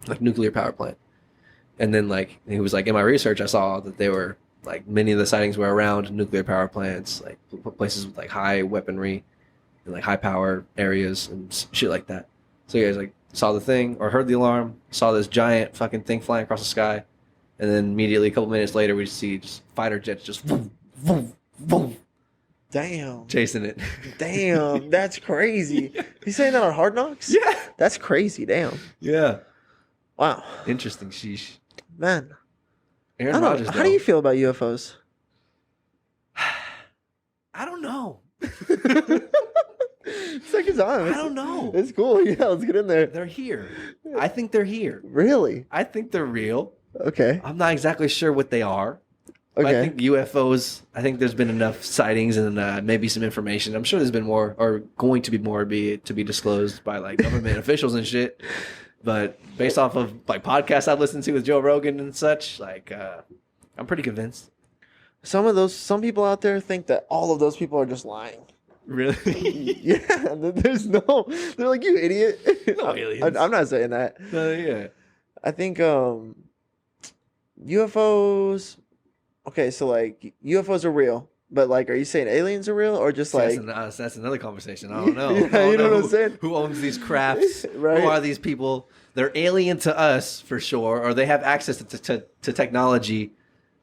like nuclear power plant. And then like he was like, in my research, I saw that they were like many of the sightings were around nuclear power plants, like places with like high weaponry and like high power areas and shit like that. So you guys like saw the thing or heard the alarm, saw this giant fucking thing flying across the sky, and then immediately a couple minutes later we see just fighter jets just boom, boom, boom. Damn. Chasing it. Damn, that's crazy. He's saying that on Hard Knocks? Yeah. That's crazy. Damn. Yeah. Wow. Interesting. Sheesh. Man. Aaron Rodgers. How do you feel about UFOs? I don't know. Second time. I don't know. It's cool. Yeah, let's get in there. They're here. I think they're here. Really? I think they're real. Okay. I'm not exactly sure what they are. Okay. I think UFOs, I think there's been enough sightings and maybe some information. I'm sure there's been more or going to be more to be disclosed by like government officials and shit. But based off of like podcasts I've listened to with Joe Rogan and such, like I'm pretty convinced. Some people out there think that all of those people are just lying. Really? Yeah. There's no. They're like, you idiot. No aliens. I'm not saying that. Yeah. I think UFOs. Okay, so like UFOs are real. But like, are you saying aliens are real or just like? That's another conversation. I don't know. Yeah, I don't you know what I'm who, saying? who owns these crafts? Right. Who are these people? They're alien to us for sure, or they have access to technology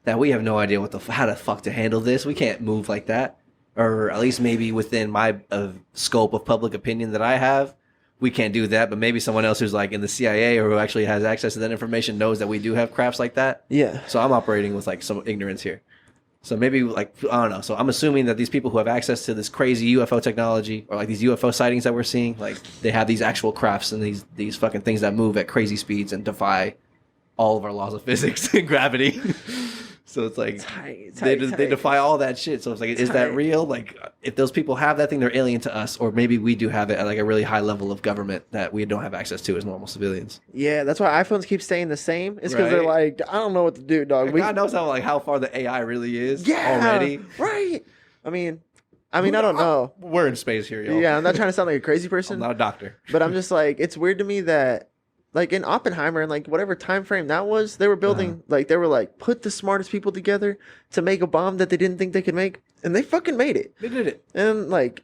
that we have no idea how the fuck to handle this. We can't move like that, or at least maybe within my scope of public opinion that I have, we can't do that. But maybe someone else who's like in the CIA or who actually has access to that information knows that we do have crafts like that. Yeah. So I'm operating with like some ignorance here. So maybe like, I don't know. So I'm assuming that these people who have access to this crazy UFO technology or like these UFO sightings that we're seeing, like they have these actual crafts and these fucking things that move at crazy speeds and defy all of our laws of physics and gravity. So it's like they defy all that shit. So it's like, is that real? Like if those people have that thing, they're alien to us, or maybe we do have it at like a really high level of government that we don't have access to as normal civilians. Yeah, that's why iPhones keep staying the same. It's because they're like, I don't know what to do, dog. God knows how far the AI really is already. Right. I mean, I don't know. We're in space here, yo. Yeah, I'm not trying to sound like a crazy person. I'm not a doctor. But I'm just like, it's weird to me that like in Oppenheimer and like whatever time frame that was, they were building like they were like put the smartest people together to make a bomb that they didn't think they could make, and they fucking made it. They did it. And like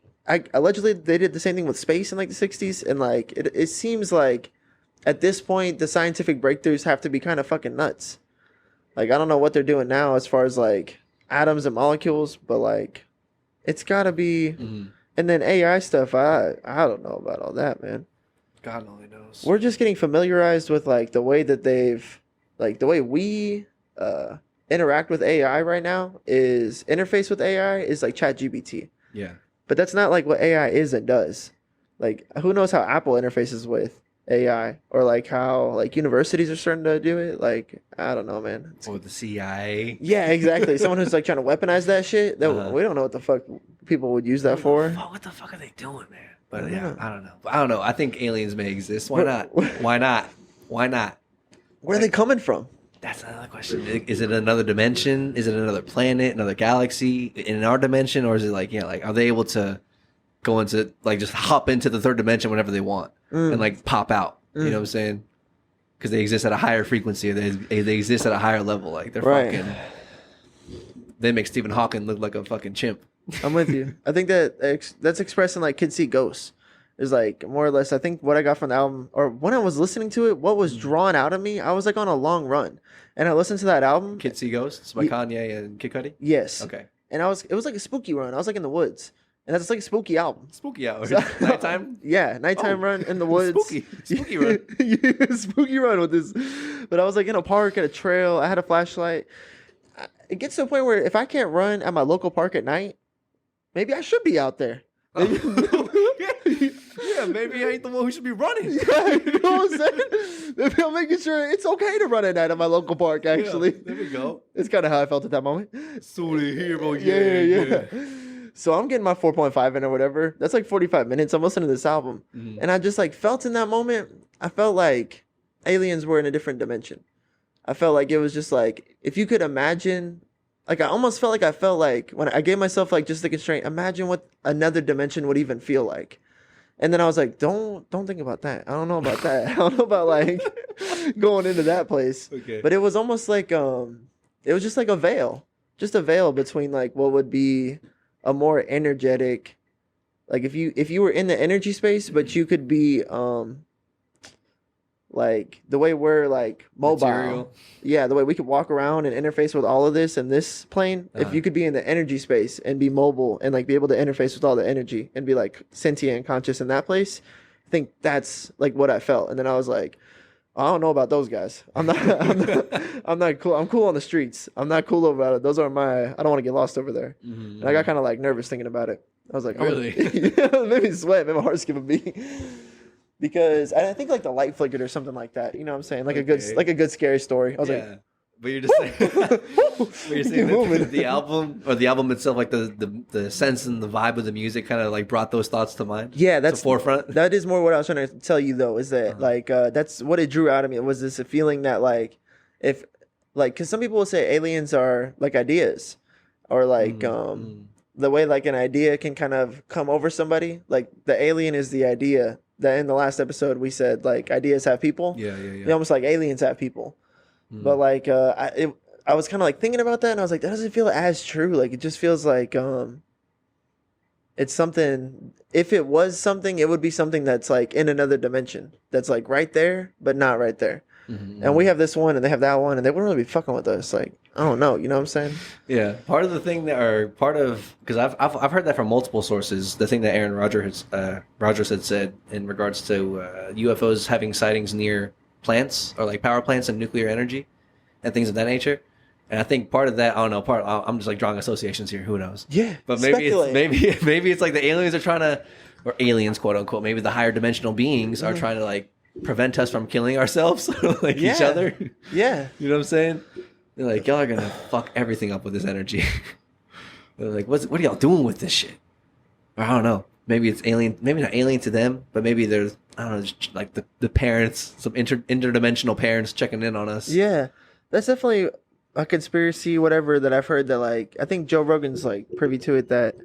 allegedly they did the same thing with space in like the 60s, and like it seems like at this point the scientific breakthroughs have to be kind of fucking nuts. Like I don't know what they're doing now as far as like atoms and molecules, but like it's got to be. And then AI stuff, I don't know about all that, man. God only knows. We're just getting familiarized with like the way that the way we interact with AI right now is interface with AI is like ChatGPT. Yeah. But that's not like what AI is and does. Like who knows how Apple interfaces with AI or like how like universities are starting to do it. Like I don't know, man. Or the CIA. Yeah, exactly. Someone who's like trying to weaponize that shit. We don't know what the fuck people would use that for. What the fuck are they doing, man? But yeah, I don't know. I think aliens may exist. Why not? Why not? Why not? Where are they coming from? That's another question. Is it another dimension? Is it another planet, another galaxy in our dimension? Or is it like, like, are they able to go into, like, just hop into the third dimension whenever they want and, like, pop out? You know what I'm saying? Because they exist at a higher frequency. Or they exist at a higher level. Like, they're fucking... They make Stephen Hawking look like a fucking chimp. I'm with you. I think that's expressing like Kids See Ghosts. Is like more or less. I think what I got from the album, or when I was listening to it, what was drawn out of me, I was like on a long run, and I listened to that album. Kids See Ghosts by Kanye and Kid Cudi. Yes. Okay. And it was like a spooky run. I was like in the woods, and that's like a spooky album. Spooky hours. So, nighttime. Yeah, nighttime run in the woods. Spooky run. Yeah, spooky run with this. But I was like in a park at a trail. I had a flashlight. It gets to a point where if I can't run at my local park at night, maybe I should be out there. Maybe, maybe I ain't the one who should be running. Yeah, you know what I'm saying? Maybe I'm making sure it's okay to run at night at my local park, actually. Yeah, there we go. It's kind of how I felt at that moment. Solely hero, yeah. So I'm getting my 4.5 in or whatever. That's like 45 minutes. I'm listening to this album. And I just like felt in that moment, I felt like aliens were in a different dimension. I felt like it was just like, if you could imagine, like I almost felt like when I gave myself like just the constraint, imagine what another dimension would even feel like. And then I was like, don't think about that. I don't know about that. I don't know about like going into that place. Okay. But it was almost like, it was just like a veil between like what would be a more energetic, like if you were in the energy space, but you could be, like the way we're like mobile. Material. Yeah, the way we could walk around and interface with all of this in this plane. If you could be in the energy space and be mobile and like be able to interface with all the energy and be like sentient and conscious in that place, I think that's like what I felt. And then I was like, I don't know about those guys. I'm not cool. I'm cool on the streets. I'm not cool about it. Those are I don't want to get lost over there. Mm-hmm. And I got kind of like nervous thinking about it. I was like, really? Yeah, it made me sweat. Made my heart skip a beat. Because I think like the light flickered or something like that. You know what I'm saying? Like a good scary story. I was like, but you're just saying, that the album itself, like the sense and the vibe of the music kind of like brought those thoughts to mind. Yeah, that's the forefront. That is more what I was trying to tell you though, is that like that's what it drew out of me. It was this feeling that like if like, because some people will say aliens are like ideas, or like the way like an idea can kind of come over somebody. Like the alien is the idea. That in the last episode we said like ideas have people. Yeah. They almost like aliens have people. But like I was kind of like thinking about that, and I was like, that doesn't feel as true. Like it just feels like it's something. If it was something, it would be something that's like in another dimension. That's like right there, but not right there. Mm-hmm. And we have this one, and they have that one, and they wouldn't really be fucking with us. Like I don't know, you know what I'm saying? Yeah, part of the thing that, or part of, because I've heard that from multiple sources. The thing that Aaron Rodgers had said in regards to UFOs having sightings near plants or like power plants and nuclear energy and things of that nature. And I think part of that, I don't know, I'm just like drawing associations here. Who knows? Yeah, but maybe it's like the aliens are trying to, or aliens, quote unquote. Maybe the higher dimensional beings are trying to like prevent us from killing ourselves, like each other. Yeah, you know what I'm saying? They're like, y'all are gonna fuck everything up with this energy. They're like, what are y'all doing with this shit? Or I don't know. Maybe it's alien. Maybe not alien to them, but maybe there's, I don't know, just like the parents, some interdimensional parents checking in on us. Yeah, that's definitely a conspiracy, whatever, that I've heard that, like, I think Joe Rogan's like privy to it, that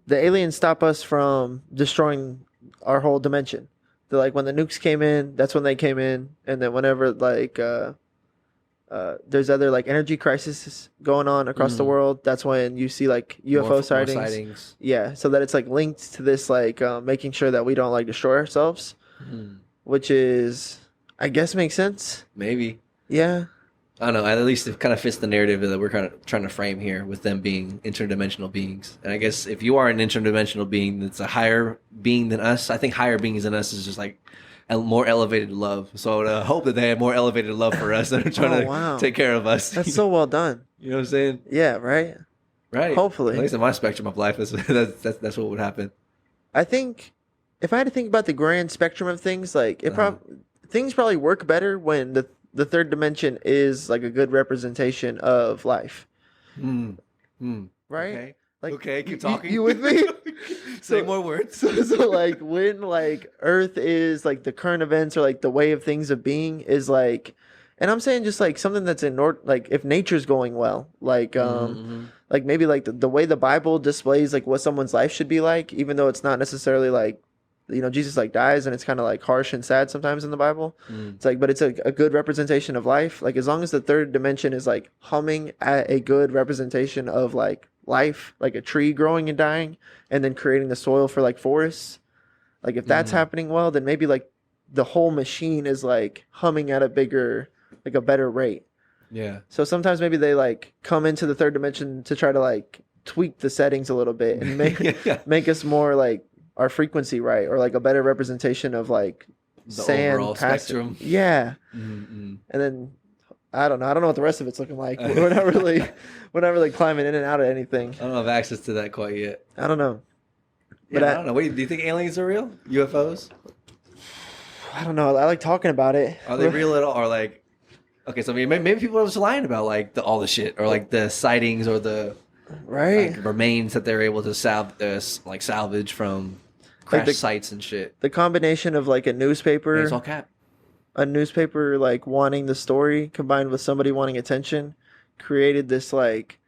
the aliens stop us from destroying our whole dimension. They're like, when the nukes came in, that's when they came in, and then whenever like there's other like energy crises going on across the world, that's when you see like UFO sightings. Yeah, so that it's like linked to this like making sure that we don't like destroy ourselves, which is, I guess, makes sense. Maybe. Yeah. I don't know. At least it kind of fits the narrative that we're kind of trying to frame here with them being interdimensional beings. And I guess if you are an interdimensional being that's a higher being than us, I think higher beings than us is just like a more elevated love. So I hope that they have more elevated love for us and are trying to take care of us. That's so well done. You know what I'm saying? Yeah, right? Right. Hopefully. At least in my spectrum of life, that's what would happen. I think if I had to think about the grand spectrum of things, like things probably work better when the third dimension is like a good representation of life. Right? Okay. Like, okay, keep talking. You with me? Say more words. So like when like Earth is like the current events or like the way of things of being is like, and I'm saying just like something that's like if nature's going well, like like maybe like the way the Bible displays like what someone's life should be like, even though it's not necessarily like, you know, Jesus like dies and it's kind of like harsh and sad sometimes in the Bible. It's like, but it's a good representation of life. Like as long as the third dimension is like humming at a good representation of like life, like a tree growing and dying and then creating the soil for like forests. Like if that's happening well, then maybe like the whole machine is like humming at a better rate. Yeah. So sometimes maybe they like come into the third dimension to try to like tweak the settings a little bit and make us more like our frequency right, or like a better representation of like the sand overall spectrum. Yeah. And then I don't know what the rest of it's looking like. We're not really climbing in and out of anything. I don't have access to that quite yet. I don't know. But I don't know. Wait, do you think aliens are real? UFOs? I don't know. I like talking about it. Are they real at all? Or like, okay, so maybe people are just lying about like all the shit, or like the sightings or the like, remains that they're able to salvage from crash sites and shit. The combination of like a newspaper, it's all cap. A newspaper like wanting the story combined with somebody wanting attention created this like,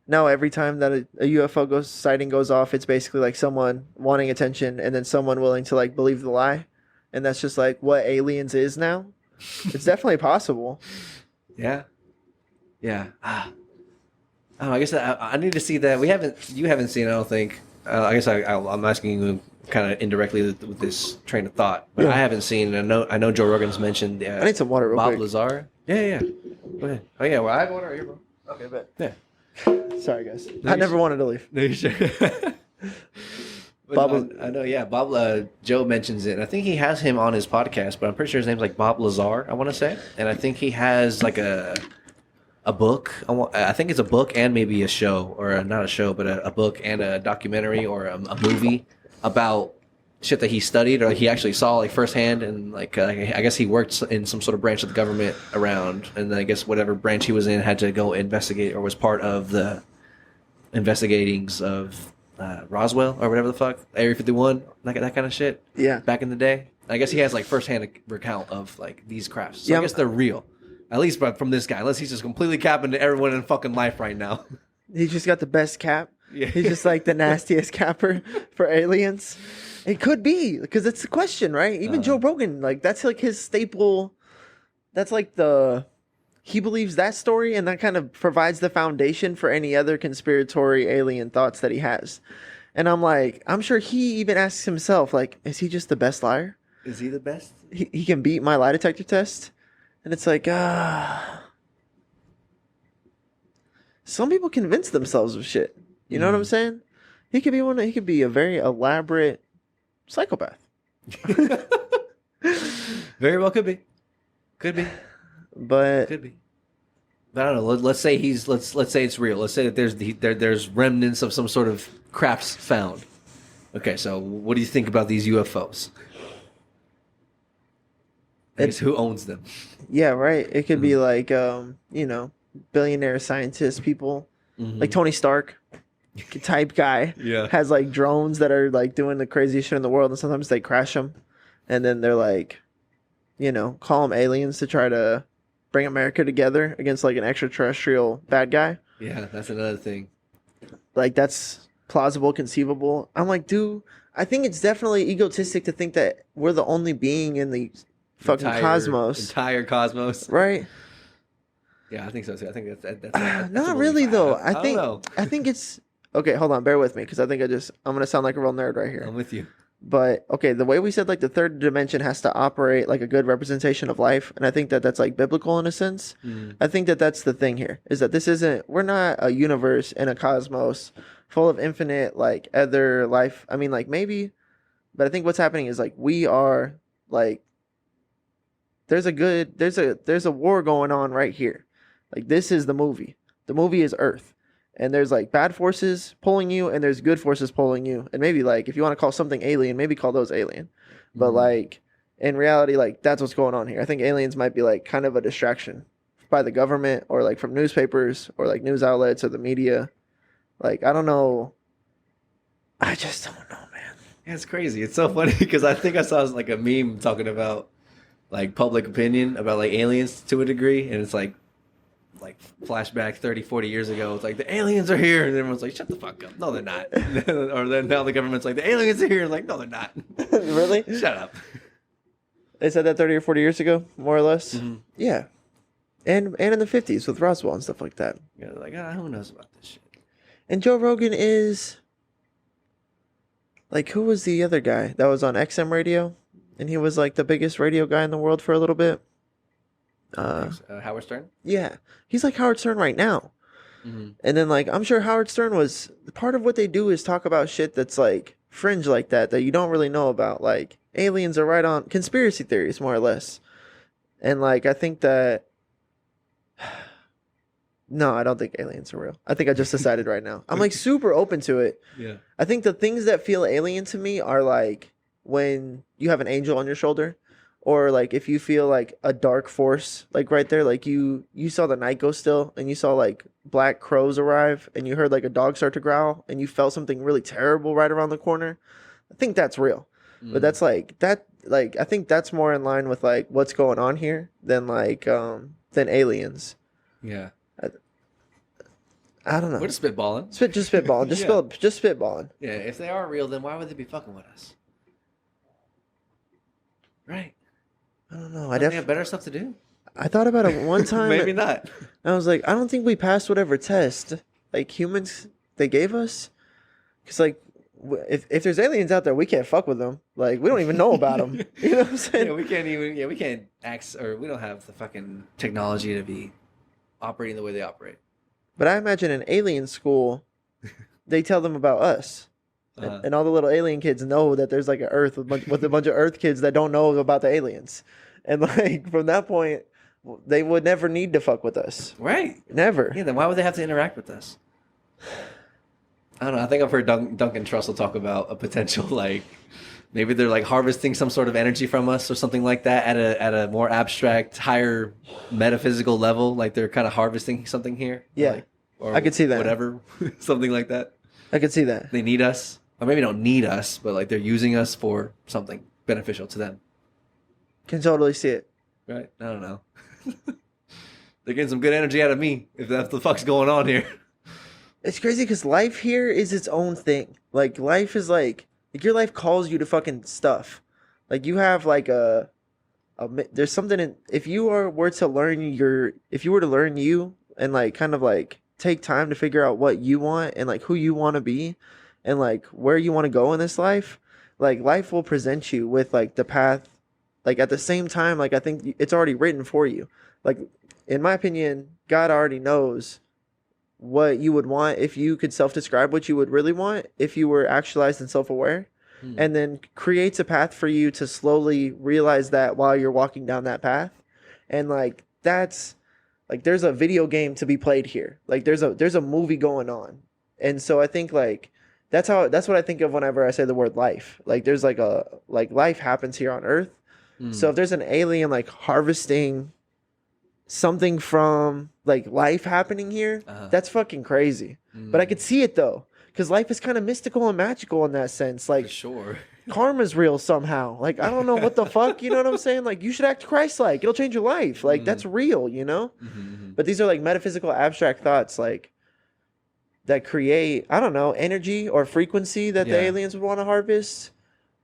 now every time that a UFO sighting goes off, it's basically like someone wanting attention and then someone willing to like believe the lie, and that's just like what aliens is now. It's definitely possible. Yeah. Oh, I guess I need to see that. You haven't seen it, I don't think. I guess I'm asking you kind of indirectly with this train of thought, but I haven't seen. I know Joe Rogan's mentioned. I need some water real Bob quick. Lazar. Yeah. Go ahead. Oh yeah, well I have water here, bro. Okay, bet. Yeah. Sorry guys. I never wanted to leave. No, you sure? Bob, I know. Yeah, Bob. Joe mentions it. And I think he has him on his podcast, but I'm pretty sure his name's like Bob Lazar. I want to say, and I think he has like a book. I think it's a book and maybe a show, or not a show, but a book and a documentary or a movie about shit that he studied or he actually saw like firsthand, and like I guess he worked in some sort of branch of the government around, and then I guess whatever branch he was in had to go investigate or was part of the investigatings of Roswell or whatever the fuck, Area 51, like that kind of shit. Yeah. Back in the day, I guess he has like firsthand recount of like these crafts. So I guess they're real. At least from this guy, unless he's just completely capping to everyone in fucking life right now. He's just got the best cap. Yeah. He's just like the nastiest capper for aliens. It could be, because it's the question, right? Even Joe Rogan, like that's like his staple. That's like he believes that story, and that kind of provides the foundation for any other conspiratory alien thoughts that he has. And I'm like, I'm sure he even asks himself, like, is he just the best liar? Is he the best? He can beat my lie detector test? And it's like, some people convince themselves of shit. You know what I'm saying? He could be a very elaborate psychopath. Very well could be. Could be. But could be. But I don't know. Let's say let's say it's real. Let's say that there's remnants of some sort of crafts found. Okay, so what do you think about these UFOs? Who owns them? Yeah, right. It could be like billionaire scientists, people like Tony Stark type guy. Yeah, has like drones that are like doing the craziest shit in the world, and sometimes they crash them, and then they're like, call them aliens to try to bring America together against like an extraterrestrial bad guy. Yeah, that's another thing. Like that's plausible, conceivable. I'm like, dude, I think it's definitely egotistic to think that we're the only being in the fucking cosmos. Entire cosmos. Right? Yeah, I think so too. I think that's not really though. I don't know. think it's okay. Hold on, bear with me because I think I'm gonna sound like a real nerd right here. I'm with you. But okay, the way we said like the third dimension has to operate like a good representation of life, and I think that that's like biblical in a sense. I think that that's the thing here is that we're not a universe and a cosmos full of infinite like other life. I mean, like maybe, but I think what's happening is like we are like there's a war going on right here. Like this is the movie. The movie is Earth. And there's like bad forces pulling you and there's good forces pulling you. And maybe like if you want to call something alien, maybe call those alien. But like in reality, like that's what's going on here. I think aliens might be like kind of a distraction by the government or like from newspapers or like news outlets or the media. Like I don't know. I just don't know, man. Yeah, it's crazy. It's so funny because I think I saw like a meme talking about like public opinion about like aliens to a degree, and it's like flashback 30, 40 years ago. It's like the aliens are here, and everyone's like, shut the fuck up. No, they're not. Or then now the government's like, the aliens are here. And like, no, they're not. Really? Shut up. They said that 30 or 40 years ago, more or less. Yeah. And in the 50s with Roswell and stuff like that. Yeah, they're like, who knows about this shit? And Joe Rogan is like, who was the other guy that was on XM radio? And he was like the biggest radio guy in the world for a little bit. Howard Stern? Yeah. He's like Howard Stern right now. And then like, I'm sure Howard Stern was part of what they do is talk about shit that's like fringe like that you don't really know about. Like aliens are right on conspiracy theories, more or less. And like, I think that, no, I don't think aliens are real. I think I just decided right now. I'm like super open to it. Yeah. I think the things that feel alien to me are like when you have an angel on your shoulder, or like if you feel like a dark force like right there, like you saw the night go still and you saw like black crows arrive and you heard like a dog start to growl and you felt something really terrible right around the corner. I think that's real. But that's like that, like I think that's more in line with like what's going on here than like than aliens. Yeah. I don't know. We're just spitballing. Just spitballing. Just spitballing. Yeah, if they are real, then why would they be fucking with us? Right. I don't know. They have better stuff to do. I thought about it one time. Maybe not. I was like, I don't think we passed whatever test like humans they gave us. Because like, if there's aliens out there, we can't fuck with them. Like, we don't even know about them. You know what I'm saying? Yeah, we can't we don't have the fucking technology to be operating the way they operate. But I imagine in alien school, they tell them about us. And all the little alien kids know that there's like an Earth with a bunch of Earth kids that don't know about the aliens. And like from that point, they would never need to fuck with us. Right. Never. Yeah, then why would they have to interact with us? I don't know. I think I've heard Duncan Trussell talk about a potential like maybe they're like harvesting some sort of energy from us or something like that at a more abstract, higher metaphysical level. Like they're kind of harvesting something here. Yeah. Like, or I could see that. Whatever. Something like that. I could see that. They need us. Or maybe don't need us, but like they're using us for something beneficial to them. Can totally see it. Right? I don't know. They're getting some good energy out of me if that's the fuck's going on here. It's crazy because life here is its own thing. Like life is like your life calls you to fucking stuff. Like you have like a there's something in, if you were to learn you and like kind of like take time to figure out what you want and like who you want to be and like where you want to go in this life, like life will present you with like the path, like at the same time, like I think it's already written for you. Like in my opinion, God already knows what you would want if you could self-describe what you would really want if you were actualized and self-aware. And then creates a path for you to slowly realize that while you're walking down that path. And like that's like there's a video game to be played here. Like there's a movie going on. And so I think like that's what I think of whenever I say the word life. Like there's like life happens here on Earth. So if there's an alien like harvesting something from like life happening here, that's fucking crazy. But I could see it though. Because life is kind of mystical and magical in that sense. Like, for sure. Karma's real somehow. Like, I don't know what the fuck, you know what I'm saying? Like, you should act Christ-like. It'll change your life. Like, that's real, you know? But these are like metaphysical, abstract thoughts, like, that create, I don't know, energy or frequency that the aliens would want to harvest.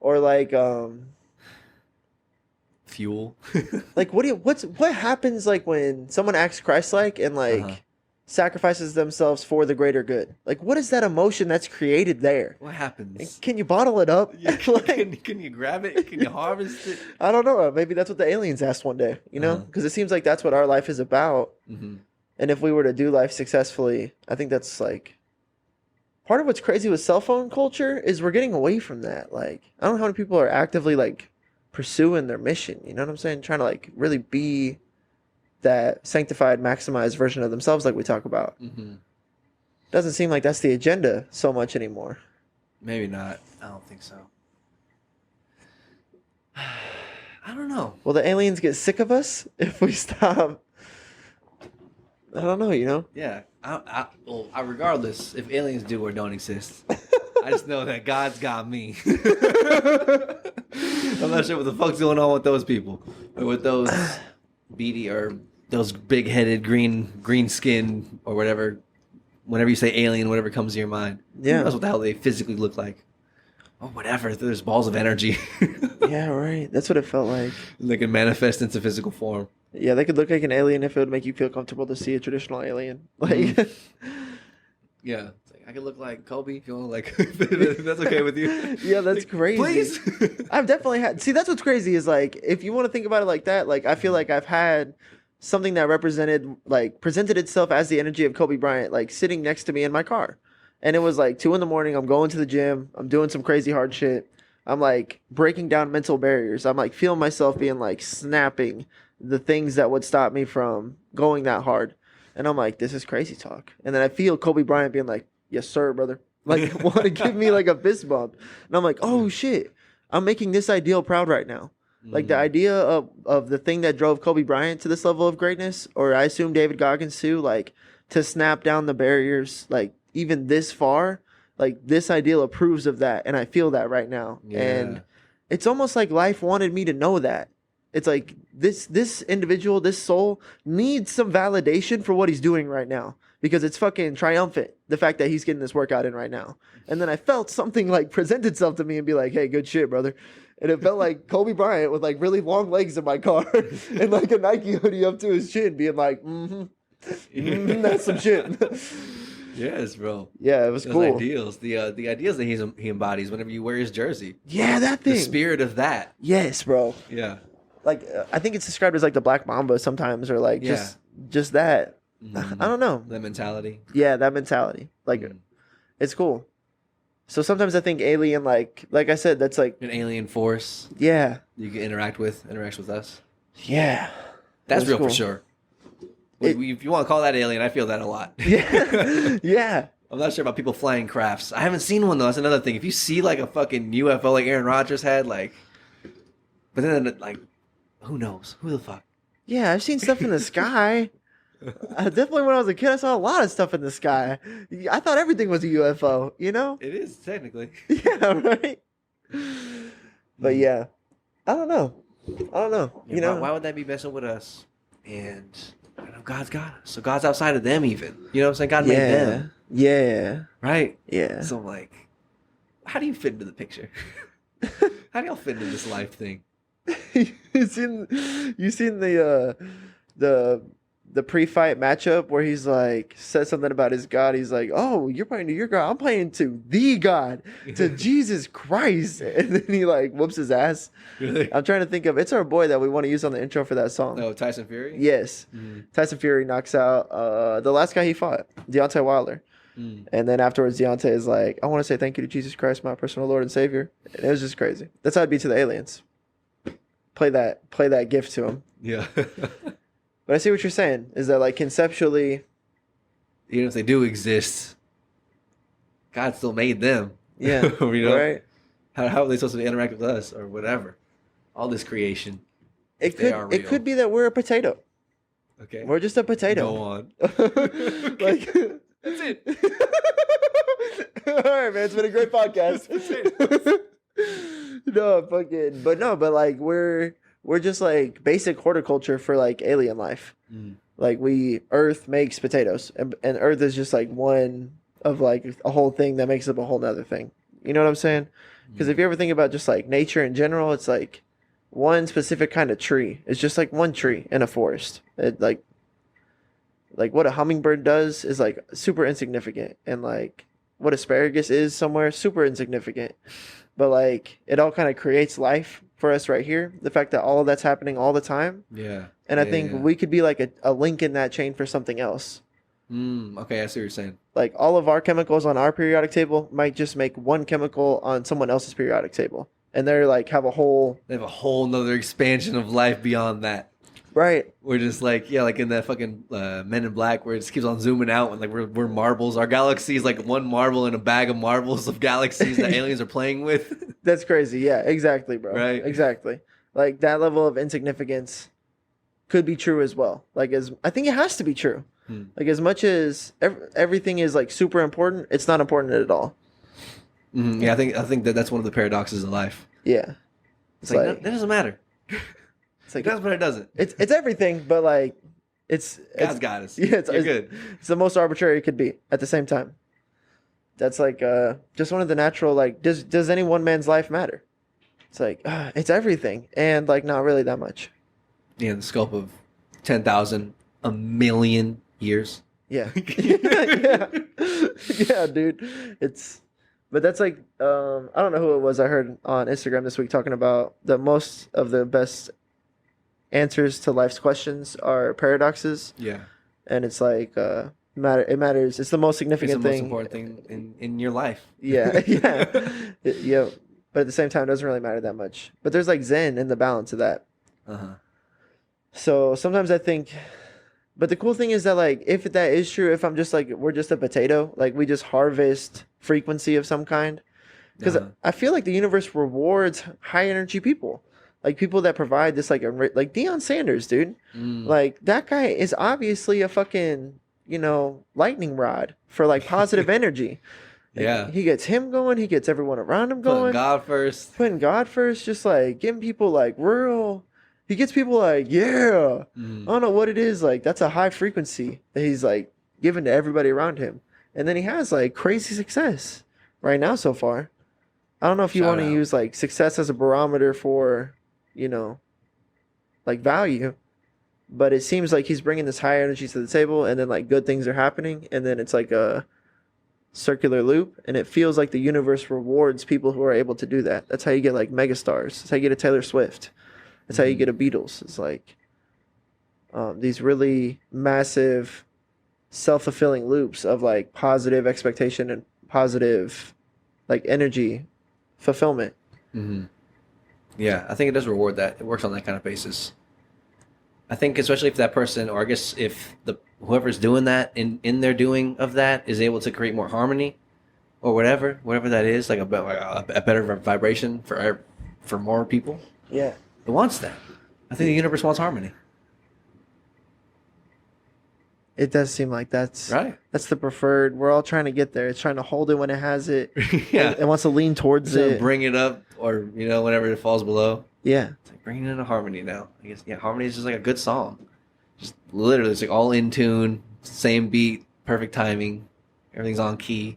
Or like, fuel. like, what happens like when someone acts Christ-like and like, sacrifices themselves for the greater good? Like, what is that emotion that's created there? What happens? Can you bottle it up? Can you grab it? Can you harvest it? I don't know. Maybe that's what the aliens asked one day, you know? Because it seems like that's what our life is about. And if we were to do life successfully, I think that's like part of what's crazy with cell phone culture is we're getting away from that. Like, I don't know how many people are actively like pursuing their mission, you know what I'm saying? Trying to like really be that sanctified, maximized version of themselves like we talk about. Doesn't seem like that's the agenda so much anymore. Maybe not. I don't think so. I don't know. Will the aliens get sick of us if we stop? I don't know, you know? Yeah. Regardless, if aliens do or don't exist, I just know that God's got me. I'm not sure what the fuck's going on with those people. Or with those beady or those big-headed green skin or whatever. Whenever you say alien, whatever comes to your mind. Yeah. That's what the hell they physically look like. Or whatever. There's balls of energy. Yeah, right. That's what it felt like. They can manifest into physical form. Yeah, they could look like an alien if it would make you feel comfortable to see a traditional alien. Like, yeah. It's like, I could look like Kobe if you want to, like, if that's okay with you. Yeah, that's crazy. Please. I've definitely had, see, that's what's crazy is like, if you want to think about it like that, like, I feel like I've had something that presented itself as the energy of Kobe Bryant, like sitting next to me in my car. And it was like 2 a.m. I'm going to the gym. I'm doing some crazy hard shit. I'm like breaking down mental barriers. I'm like feeling myself being like snapping the things that would stop me from going that hard. And I'm like, this is crazy talk. And then I feel Kobe Bryant being like, yes, sir, brother. Like, want to give me like a fist bump. And I'm like, oh shit, I'm making this ideal proud right now. Like the idea of the thing that drove Kobe Bryant to this level of greatness, or I assume David Goggins too, like to snap down the barriers, like even this far, like this ideal approves of that. And I feel that right now. Yeah. And it's almost like life wanted me to know that. It's like this individual, this soul needs some validation for what he's doing right now because it's fucking triumphant, the fact that he's getting this workout in right now. And then I felt something like present itself to me and be like, hey, good shit, brother. And it felt like Kobe Bryant with like really long legs in my car and like a Nike hoodie up to his chin being like, that's some shit. Yes, bro. Yeah, it was Those cool. Ideals, the ideals that he embodies whenever you wear his jersey. Yeah, that thing. The spirit of that. Yes, bro. Yeah. Like I think it's described as like the Black Mamba sometimes, or like just that. I don't know. That mentality. Yeah, that mentality. Like it's cool. So sometimes I think alien, like I said, that's like an alien force. Yeah. You can interacts with us. Yeah. That's real cool. For sure. If you want to call that alien, I feel that a lot. Yeah. Yeah. I'm not sure about people flying crafts. I haven't seen one though. That's another thing. If you see like a fucking UFO like Aaron Rodgers had, like, but then like, who knows? Who the fuck? Yeah, I've seen stuff in the sky. Definitely when I was a kid, I saw a lot of stuff in the sky. I thought everything was a UFO, you know? It is, technically. Yeah, right? But yeah, I don't know. Yeah, you know? Why would that be messing with us? And I know God's got us. So God's outside of them even. You know what I'm saying? God made them. Yeah. Right? Yeah. So I'm like, how do you fit into the picture? How do y'all fit into this life thing? You seen the pre-fight matchup where he's like said something about his God. He's like, "Oh, you're playing to your God. I'm playing to the God, to Jesus Christ." And then he like whoops his ass. Really? I'm trying to think of it's our boy that we want to use on the intro for that song. No, Tyson Fury? Yes. Mm. Tyson Fury knocks out the last guy he fought, Deontay Wilder. Mm. And then afterwards, Deontay is like, "I want to say thank you to Jesus Christ, my personal Lord and Savior." And it was just crazy. That's how it'd be to the aliens. Play that gift to him. Yeah. But I see what you're saying. Is that like conceptually, even if they do exist, God still made them. yeah, you know? right? How are they supposed to interact with us or whatever? All this creation. It could be that we're a potato. Okay. We're just a potato. Go on. Like That's it. All right, man. It's been a great podcast. But like we're just like basic horticulture for like alien life. Mm. Like Earth makes potatoes, and Earth is just like one of like a whole thing that makes up a whole nother thing. You know what I'm saying? Because if you ever think about just like nature in general, it's like one specific kind of tree. It's just like one tree in a forest. It like what a hummingbird does is like super insignificant, and like what asparagus is somewhere super insignificant. But like it all kind of creates life for us right here. The fact that all of that's happening all the time. Yeah. And I think we could be like a link in that chain for something else. Okay, I see what you're saying. Like all of our chemicals on our periodic table might just make one chemical on someone else's periodic table. And they're like they have a whole nother expansion of life beyond that. Right. We're just like, yeah, like in that fucking Men in Black where it just keeps on zooming out and like we're marbles. Our galaxy is like one marble in a bag of marbles of galaxies that aliens are playing with. That's crazy. Yeah, exactly, bro. Right. Exactly. Like that level of insignificance could be true as well. Like I think it has to be true. Like as much as everything is like super important, it's not important at all. Yeah, I think that's one of the paradoxes of life. Yeah. It's like that doesn't matter. It's like it does, but it doesn't. It's everything, but like God's got us. Yeah, You're good. It's the most arbitrary it could be at the same time. That's like just one of the natural like does any one man's life matter? It's like it's everything and like not really that much. Yeah, in the scope of 10,000, a million years. Yeah. yeah. Yeah, dude. But that's like I don't know who it was I heard on Instagram this week talking about that most of the best answers to life's questions are paradoxes. Yeah. And it's like it matters. It's the most significant thing. It's the most important thing in your life. Yeah. Yeah. Yeah. But at the same time it doesn't really matter that much. But there's like Zen in the balance of that. Uh-huh. So sometimes I think but the cool thing is that like if that is true, if I'm just like we're just a potato, like we just harvest frequency of some kind. Because I feel like the universe rewards high energy people. Like people that provide this like Deion Sanders, dude. Like that guy is obviously a fucking, lightning rod for like positive energy. Yeah. He gets him going, he gets everyone around him going. Putting God first, just like getting people like real. He gets people like, yeah. I don't know what it is. Like that's a high frequency that he's like giving to everybody around him. And then he has like crazy success right now so far. I don't know if you want to use like success as a barometer for, like value, but it seems like he's bringing this high energy to the table and then like good things are happening. And then it's like a circular loop and it feels like the universe rewards people who are able to do that. That's how you get like megastars. That's how you get a Taylor Swift. That's how you get a Beatles. It's like these really massive self-fulfilling loops of like positive expectation and positive like energy fulfillment. Yeah, I think it does reward that. It works on that kind of basis. I think especially if that person, or I guess if whoever's doing that in their doing of that is able to create more harmony or whatever that is, like a better vibration for more people. Yeah. It wants that. I think the universe wants harmony. It does seem like that's right. That's the preferred. We're all trying to get there. It's trying to hold it when it has it. Yeah. It wants to lean towards it. Bring it up, or whenever it falls below. Yeah. It's like bringing it into harmony now. I guess harmony is just like a good song. Just literally, it's like all in tune, same beat, perfect timing, everything's on key.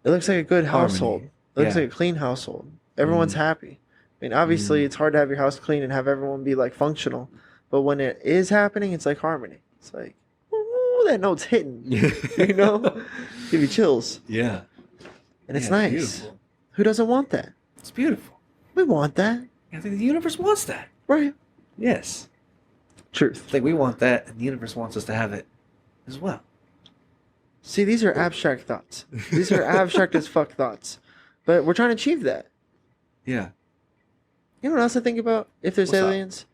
It looks like a good household. It looks like a clean household. Everyone's happy. I mean, obviously, it's hard to have your house clean and have everyone be like functional, but when it is happening, it's like harmony. It's like, ooh, that note's hitting. You know, give you chills. Yeah, and it's nice. Beautiful. Who doesn't want that? It's beautiful. We want that. I think the universe wants that. Right. Yes. Truth. I think we want that, and the universe wants us to have it as well. See, these are abstract thoughts. These are abstract as fuck thoughts. But we're trying to achieve that. Yeah. You know what else I think about if there's aliens?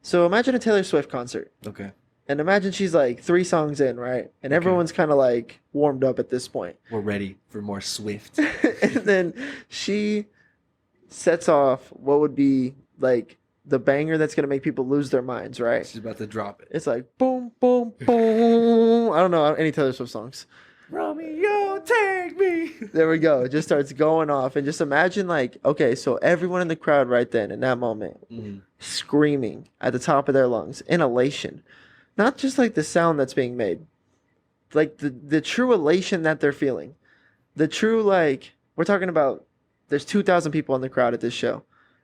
So imagine a Taylor Swift concert. Okay. And imagine she's like 3 songs in, right? And everyone's kind of like warmed up at this point. We're ready for more Swift. And then she sets off what would be like the banger that's going to make people lose their minds, right? She's about to drop it. It's like boom, boom, boom. I don't know any Taylor Swift songs. Romeo, take me. There we go. It just starts going off. And just imagine like, okay, so everyone in the crowd right then in that moment, screaming at the top of their lungs in elation. Not just like the sound that's being made. Like the true elation that they're feeling. The true like, we're talking about there's 2,000 people in the crowd at this show.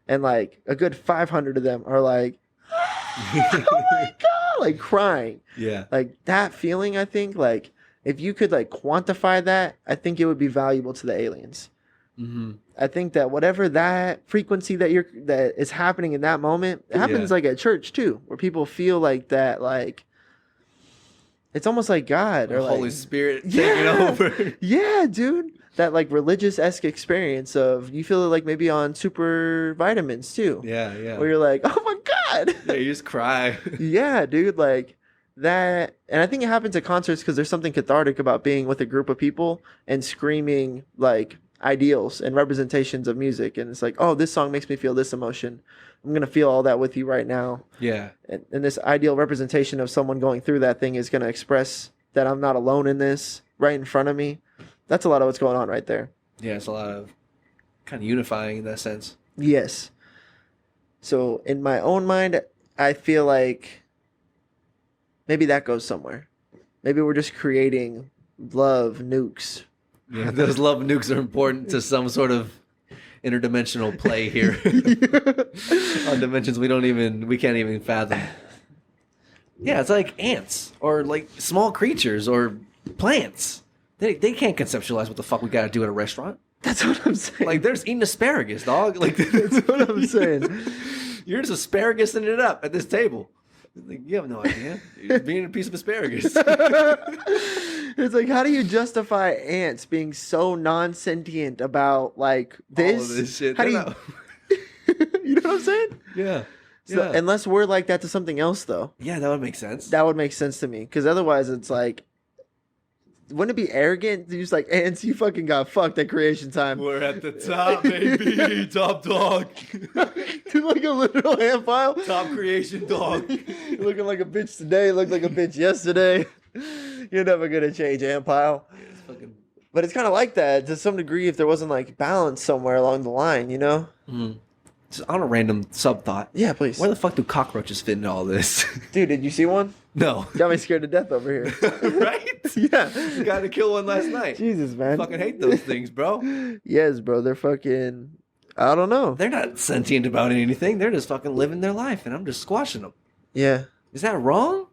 And like a good 500 of them are like, oh my God, like crying. Yeah. Like that feeling, I think, like if you could like quantify that, I think it would be valuable to the aliens. I think that whatever that frequency that is happening in that moment, it happens like at church too, where people feel like that, like it's almost like God or Holy like, Spirit taking over. Yeah, dude. That like religious-esque experience of you feel it like maybe on super vitamins too. Yeah, yeah. Where you're like, oh my God. Yeah, you just cry. Yeah, dude. Like that. And I think it happens at concerts because there's something cathartic about being with a group of people and screaming like ideals and representations of music. And it's like, oh, this song makes me feel this emotion. I'm going to feel all that with you right now. Yeah. And this ideal representation of someone going through that thing is going to express that I'm not alone in this right in front of me. That's a lot of what's going on right there. Yeah, it's a lot of kind of unifying in that sense. Yes. So in my own mind, I feel like maybe that goes somewhere. Maybe we're just creating love nukes. Yeah, those love nukes are important to some sort of interdimensional play here. On dimensions we can't even fathom. Yeah, it's like ants or like small creatures or plants. They can't conceptualize what the fuck we gotta do at a restaurant. That's what I'm saying. Like, there's eating asparagus, dog. Like, that's what I'm saying. You're just asparagus-ing it up at this table. Like, you have no idea. You're just being a piece of asparagus. It's like, how do you justify ants being so non-sentient about like this? All of this shit. How do you... You know what I'm saying? Yeah. So, yeah. Unless we're like that to something else, though. Yeah, that would make sense. That would make sense to me. Because otherwise, it's like, wouldn't it be arrogant to just like, ants, you fucking got fucked at creation time. We're at the top, baby. Top dog. Do like a literal ant pile. Top creation dog. Looking like a bitch today, looked like a bitch yesterday. You're never gonna change, ant pile. Yeah, it's fucking... But it's kind of like that to some degree if there wasn't like balance somewhere along the line, you know? Just on a random sub thought. Yeah, please. Where the fuck do cockroaches fit into all this? Dude, did you see one? No. Got me scared to death over here. Right? Yeah. You got to kill one last night. Jesus, man. I fucking hate those things, bro. Yes, bro. They're fucking... I don't know. They're not sentient about anything. They're just fucking living their life, and I'm just squashing them. Yeah. Is that wrong?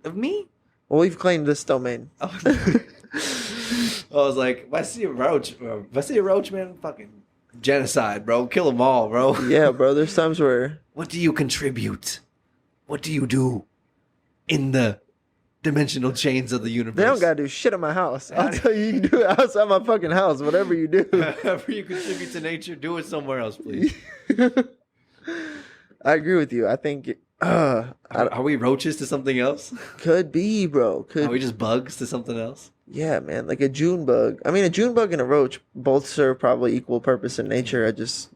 Of me? Well, we've claimed this domain. I was like, if I see a roach, man, fucking genocide, bro. Kill them all, bro. Yeah, bro. There's times where... What do you contribute? What do you do in the dimensional chains of the universe? They don't gotta do shit in my house. I'll tell you, you can do it outside my fucking house. Whatever you do. Whatever you contribute to nature, do it somewhere else, please. I agree with you. I think... Are we roaches to something else? Could be, bro. Are we just bugs to something else? Yeah, man. Like a June bug. I mean, a June bug and a roach both serve probably equal purpose in nature. It's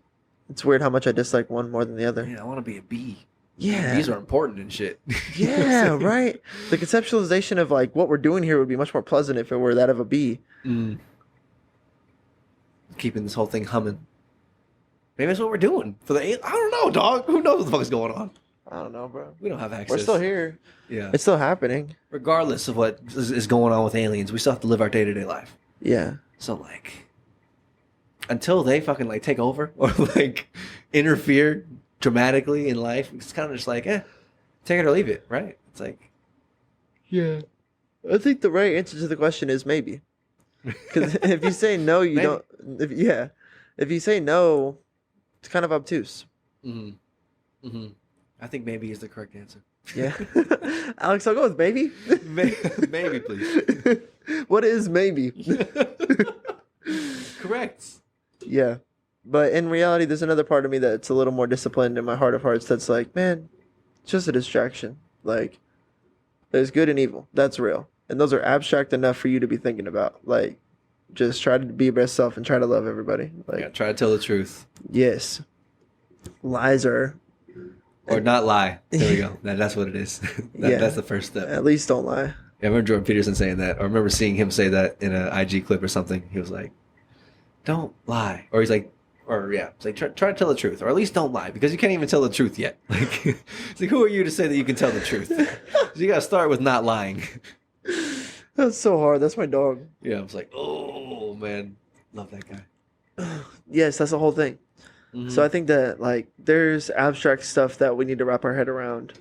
weird how much I dislike one more than the other. Yeah, I want to be a bee. Yeah. Bees are important and shit. Yeah, right. The conceptualization of like what we're doing here would be much more pleasant if it were that of a bee. Keeping this whole thing humming. Maybe that's what we're doing for the. I don't know, dog. Who knows what the fuck is going on? I don't know, bro. We don't have access. We're still here. Yeah. It's still happening. Regardless of what is going on with aliens, we still have to live our day-to-day life. Yeah. So, like, until they fucking like take over or like interfere dramatically in life, it's kind of just like, take it or leave it, right? It's like, yeah. I think the right answer to the question is maybe. Because if you say no, you don't. If you say no, it's kind of obtuse. Mm-hmm. Mm-hmm. I think maybe is the correct answer. Yeah. Alex, I'll go with maybe. Maybe, please. What is maybe? Correct. Yeah. But in reality, there's another part of me that's a little more disciplined in my heart of hearts that's like, man, it's just a distraction. Like, there's good and evil. That's real. And those are abstract enough for you to be thinking about. Like, just try to be your best self and try to love everybody. Like, yeah, try to tell the truth. Yes. Lies are... Or not lie. There we go. That's what it is. That's the first step. At least don't lie. Yeah, I remember Jordan Peterson saying that. I remember seeing him say that in an IG clip or something. He was like, don't lie. Or he's like, it's like, try to tell the truth. Or at least don't lie. Because you can't even tell the truth yet. Like, it's like, who are you to say that you can tell the truth? So you got to start with not lying. That's so hard. That's my dog. Yeah, I was like, oh, man. Love that guy. Yes, that's the whole thing. Mm-hmm. So I think that, like, there's abstract stuff that we need to wrap our head around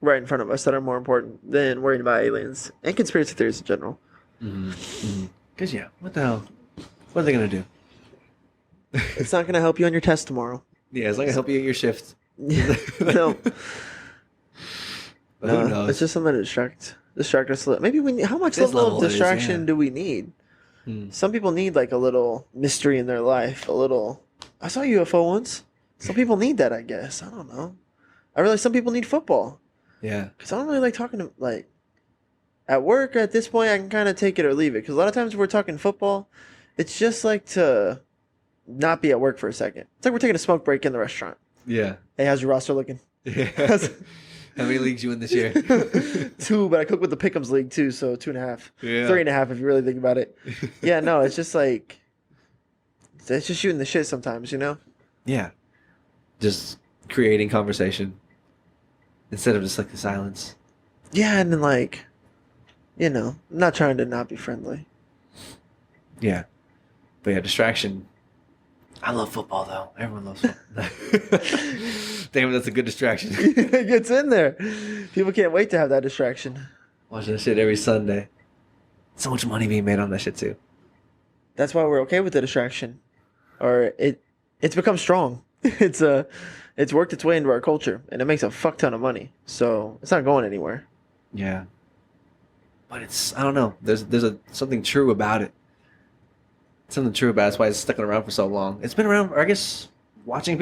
right in front of us that are more important than worrying about aliens and conspiracy theories in general. Because, yeah, what the hell? What are they going to do? It's not going to help you on your test tomorrow. Yeah, it's not going to help you at your shift. No. But who knows? It's just something to distract us a little. Maybe how much level of distraction do we need? Some people need, like, a little mystery in their life, a little... I saw a UFO once. Some people need that, I guess. I don't know. I realize some people need football. Yeah. Because I don't really like talking to, like, at work, at this point, I can kind of take it or leave it. Because a lot of times when we're talking football, it's just like to not be at work for a second. It's like we're taking a smoke break in the restaurant. Yeah. Hey, how's your roster looking? Yeah. How many leagues you in this year? 2, but I cook with the Pick'ems League too, so 2.5. Yeah. 3.5 if you really think about it. Yeah, no, it's just like... It's just shooting the shit sometimes, you know? Yeah. Just creating conversation instead of just like the silence. Yeah, and then like, you know, I'm not trying to not be friendly. Yeah. But yeah, distraction. I love football though. Everyone loves football. Damn, that's a good distraction. It gets in there. People can't wait to have that distraction. Watching that shit every Sunday. So much money being made on that shit too. That's why we're okay with the distraction. Or it's become strong. It's worked its way into our culture, and it makes a fuck ton of money. So it's not going anywhere. Yeah, but I don't know. There's something true about it. Something true about it. That's why it's stuck around for so long. It's been around. I guess watching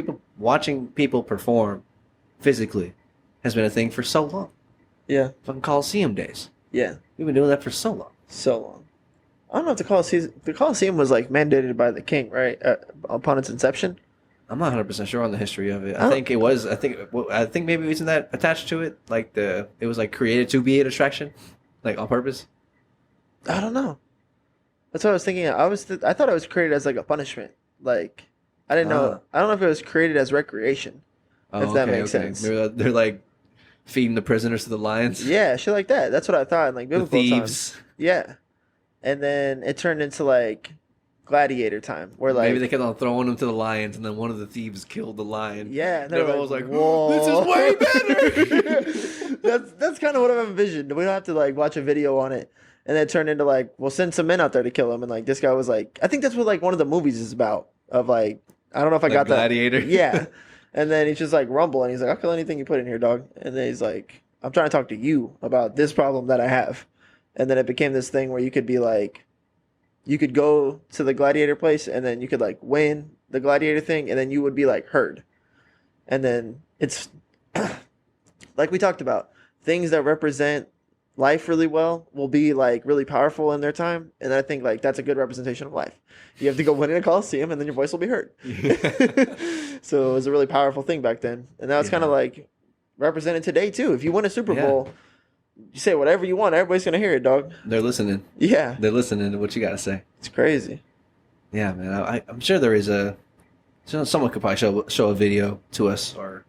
people perform physically has been a thing for so long. Yeah. Fucking Coliseum days. Yeah. We've been doing that for so long. So long. I don't know if the Coliseum was like mandated by the king, right? Upon its inception. I'm not 100% sure on the history of it. I think it was. I think maybe isn't that attached to it? Like it was like created to be a distraction, like on purpose. I don't know. That's what I was thinking. I thought it was created as like a punishment. Like I didn't know. I don't know if it was created as recreation. If that makes sense. Maybe they're like feeding the prisoners to the lions. Yeah, shit like that. That's what I thought in like biblical thieves. times. Yeah. And then it turned into like gladiator time, where like maybe they kept on throwing them to the lions, and then one of the thieves killed the lion. Yeah, and everyone was like, "Whoa, this is way better." That's kind of what I've envisioned. We don't have to like watch a video on it, and then it turned into like, we'll send some men out there to kill him, and like this guy was like, I think that's what like one of the movies is about. Of like, I don't know if I got Gladiator. that. Yeah, and then he's just like rumble, and he's like, I'll kill anything you put in here, dog. And then he's like, I'm trying to talk to you about this problem that I have, and then it became this thing where you could be like. You could go to the gladiator place and then you could like win the gladiator thing and then you would be like heard. And then it's like we talked about, things that represent life really well will be like really powerful in their time. And I think like that's a good representation of life. You have to go win in a Coliseum and then your voice will be heard. So it was a really powerful thing back then. And now it's kind of like represented today too. If you win a Super Bowl, you say whatever you want, everybody's gonna hear it, dog. They're listening. Yeah, they're listening to what you gotta say. It's crazy. Yeah, man. I'm sure there is someone could probably show a video to us, or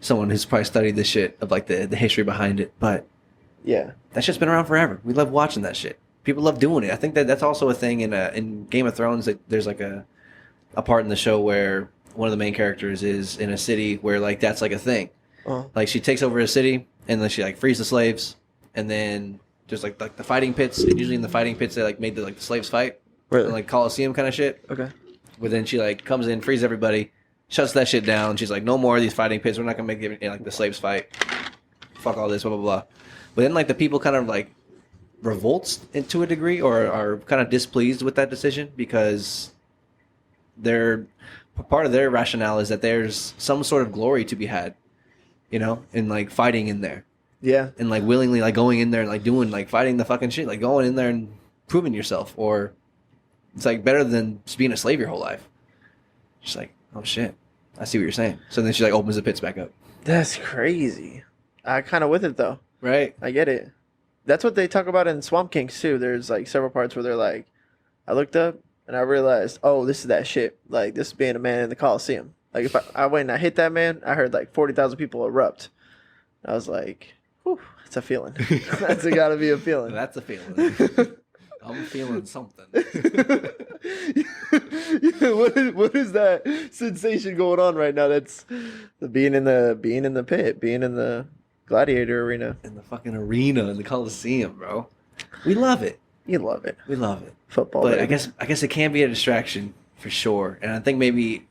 someone who's probably studied this shit of like the history behind it. But yeah, that shit's been around forever. We love watching that shit. People love doing it. I think that's also a thing in Game of Thrones. That there's like a a part in the show where one of the main characters is in a city where like that's like a thing. Like she takes over a city and then she like frees the slaves, and then there's like the fighting pits. And usually in the fighting pits they like made the slaves fight, really? Like Coliseum kind of shit. Okay. But then she like comes in, frees everybody, shuts that shit down. She's like, no more of these fighting pits. We're not gonna make like the slaves fight. Fuck all this, blah blah blah. But then like the people kind of like revolts to a degree, or are kind of displeased with that decision, because they're part of their rationale is that there's some sort of glory to be had, you know, in like fighting in there. Yeah. And like willingly like going in there and like doing like fighting the fucking shit, like going in there and proving yourself, or it's like better than just being a slave your whole life. She's like, oh shit, I see what you're saying. So then she like opens the pits back up. That's crazy. I kind of with it though. Right. I get it. That's what they talk about in Swamp Kings too. There's like several parts where they're like, I looked up and I realized, oh, this is that shit. Like this is being a man in the Coliseum. Like if I went and I hit that man, I heard like 40,000 people erupt. I was like, whew, that's a feeling. That's gotta be a feeling. That's a feeling. I'm feeling something. What is that sensation going on right now? That's being in the pit, being in the gladiator arena. In the fucking arena in the Coliseum, bro. We love it. You love it. We love it. Football. But baby. I guess it can be a distraction for sure. And I think maybe,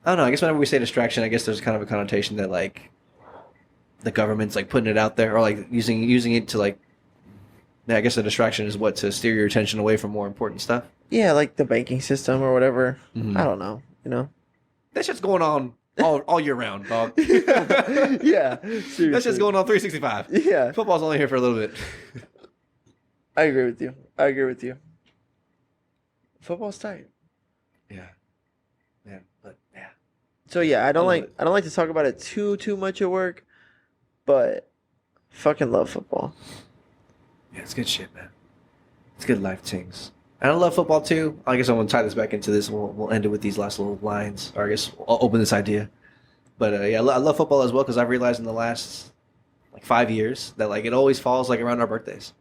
I don't know, I guess whenever we say distraction, I guess there's kind of a connotation that like the government's like putting it out there, or like using it to like, yeah, I guess the distraction is what, to steer your attention away from more important stuff. Yeah, like the banking system or whatever. Mm-hmm. I don't know. You know, that shit's going on all year round, dog. Yeah, seriously. That shit's going on 365. Yeah, football's only here for a little bit. I agree with you. Football's tight. Yeah, but yeah. So yeah, I don't like to talk about it too much at work, but fucking love football. Yeah, it's good shit, man. It's good life things. And I love football too. I guess I'm gonna tie this back into this. We'll end it with these last little lines, or I guess I'll open this idea. But yeah, I love football as well, because I've realized in the last like 5 years that like it always falls like around our birthdays.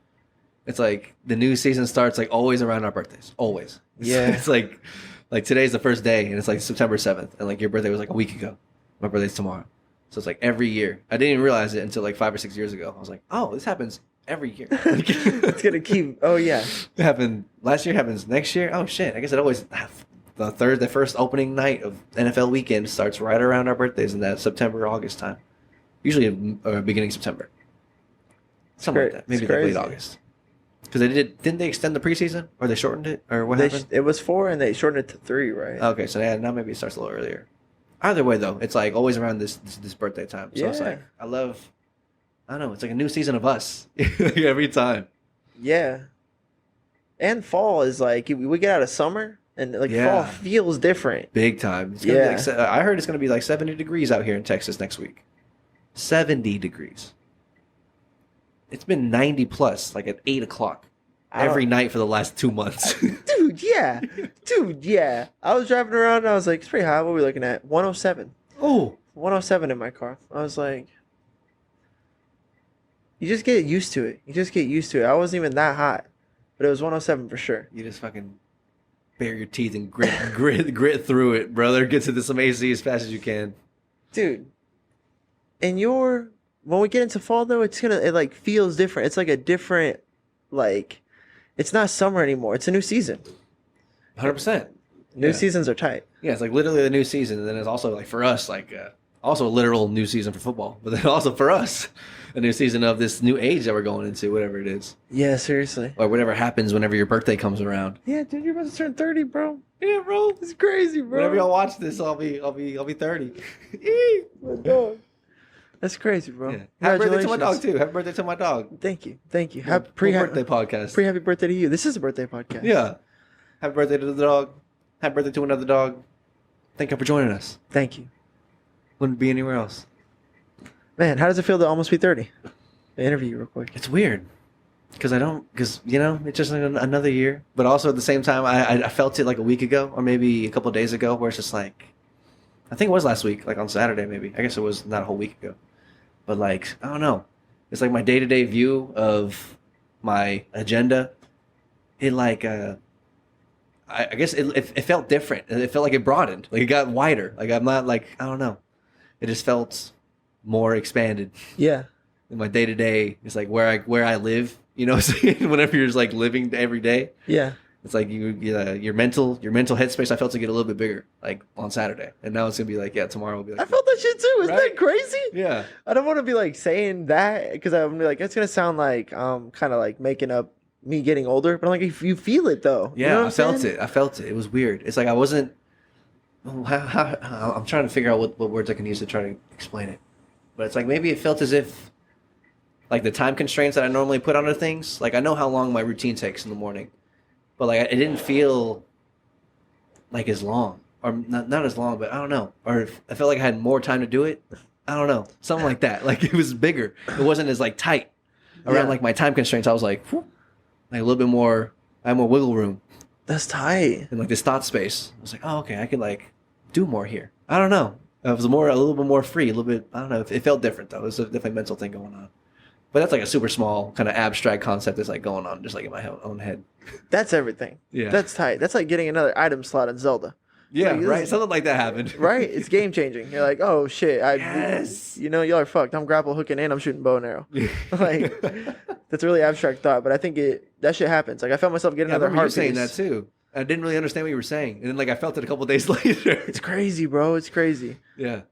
It's like the new season starts like always around our birthdays, always. Yeah, it's like today's the first day, and it's like September 7th, and like your birthday was like a week ago. My birthday's tomorrow, so it's like every year. I didn't even realize it until like 5 or 6 years ago. I was like, oh, this happens every year. It's gonna keep. Oh yeah, it happened last year. Happens next year. Oh shit! I guess it always the first opening night of NFL weekend starts right around our birthdays in that September August time. Usually beginning September. Something like that. Maybe like late August. Because didn't they extend the preseason, or they shortened it, or what happened? It was 4 and they shortened it to 3, right? Okay, so yeah, now maybe it starts a little earlier. Either way though, it's like always around this birthday time. So it's like I don't know, it's like a new season of us every time. Yeah. And fall is like, we get out of summer and like fall feels different. Big time. It's gonna be like, I heard it's going to be like 70 degrees out here in Texas next week. 70 degrees. It's been 90 plus, like at 8 o'clock every night for the last 2 months. Dude, yeah. I was driving around and I was like, it's pretty high. What are we looking at? 107. Oh. 107 in my car. I was like, you just get used to it. I wasn't even that hot, but it was 107 for sure. You just fucking bare your teeth and grit through it, brother. Get to some AC as fast as you can. Dude, and when we get into fall though, it like feels different. It's like a different, like, it's not summer anymore. It's a new season. 100%. New seasons are tight. Yeah, it's like literally the new season, and then it's also like for us, like also a literal new season for football, but then also for us, a new season of this new age that we're going into, whatever it is. Yeah, seriously. Or whatever happens whenever your birthday comes around. Yeah, dude, you're about to turn 30, bro. Yeah, bro. It's crazy, bro. Whenever y'all watch this, I'll be 30. My dog. That's crazy, bro. Yeah. Happy birthday to my dog too. Happy birthday to my dog. Thank you. Happy birthday podcast. Happy birthday to you. This is a birthday podcast. Yeah. Happy birthday to the dog. Happy birthday to another dog. Thank you for joining us. Thank you. Wouldn't be anywhere else. Man, how does it feel to almost be 30? I interview you real quick. It's weird. Because you know, it's just like another year. But also at the same time, I felt it like a week ago, or maybe a couple of days ago, where it's just like, I think it was last week, like on Saturday maybe. I guess it was not a whole week ago. But like, I don't know. It's like my day-to-day view of my agenda. It like, I guess it felt different. It felt like it broadened. Like it got wider. Like I'm not like, I don't know. It just felt more expanded. Yeah. In my day to day, it's like where I live. You know what I'm saying? Whenever you're just like living every day. Yeah. It's like your mental headspace. I felt to get a little bit bigger, like on Saturday, and now it's gonna be like, yeah, tomorrow will be like. I felt that shit too. Isn't that crazy? Yeah. I don't want to be like saying that because I'm like it's gonna sound like kind of like making up me getting older, but I'm like if you feel it though. Yeah, you know I felt it. I felt it. It was weird. It's like I wasn't. I'm trying to figure out what words I can use to try to explain it, but it's like maybe it felt as if. Like the time constraints that I normally put onto things. Like I know how long my routine takes in the morning, but like it didn't feel like as long, or not as long, but I don't know. Or I felt like I had more time to do it. I don't know, something like that. Like it was bigger. It wasn't as like tight around like my time constraints. I was like, whew, like a little bit more. I had more wiggle room. That's tight. And like this thought space. I was like, oh okay, I could like do more here. I don't know. I was a little bit more free. A little bit. I don't know. It felt different though. It was definitely a mental thing going on. But that's like a super small kind of abstract concept that's like going on just like in my own head. That's everything. Yeah. That's tight. That's like getting another item slot in Zelda. Yeah, like, right. Something like that happened. Right? It's game changing. You're like, oh shit. Yes. You know, y'all are fucked. I'm grapple hooking and I'm shooting bow and arrow. Like, that's a really abstract thought, but I think that shit happens. Like I felt myself getting another heartbeat. You were saying that too. I didn't really understand what you were saying. And then like I felt it a couple days later. It's crazy, bro. It's crazy. Yeah.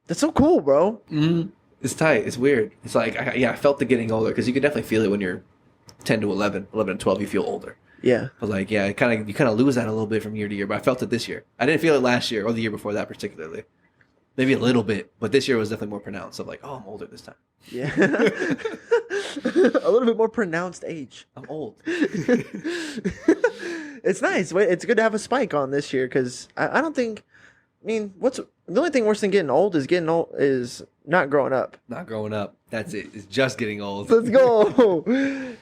That's so cool, bro. Mm-hmm. It's tight. It's weird. It's like, I felt the getting older because you can definitely feel it when you're 10 to 11 to 12, you feel older. Yeah. But like, yeah, you kind of lose that a little bit from year to year. But I felt it this year. I didn't feel it last year or the year before that particularly. Maybe a little bit, but this year was definitely more pronounced. Of like, oh, I'm older this time. Yeah. A little bit more pronounced age. I'm old. It's nice. It's good to have a spike on this year because I don't think. I mean, the only thing worse than getting old is not growing up. Not growing up. That's it. It's just getting old. Let's go.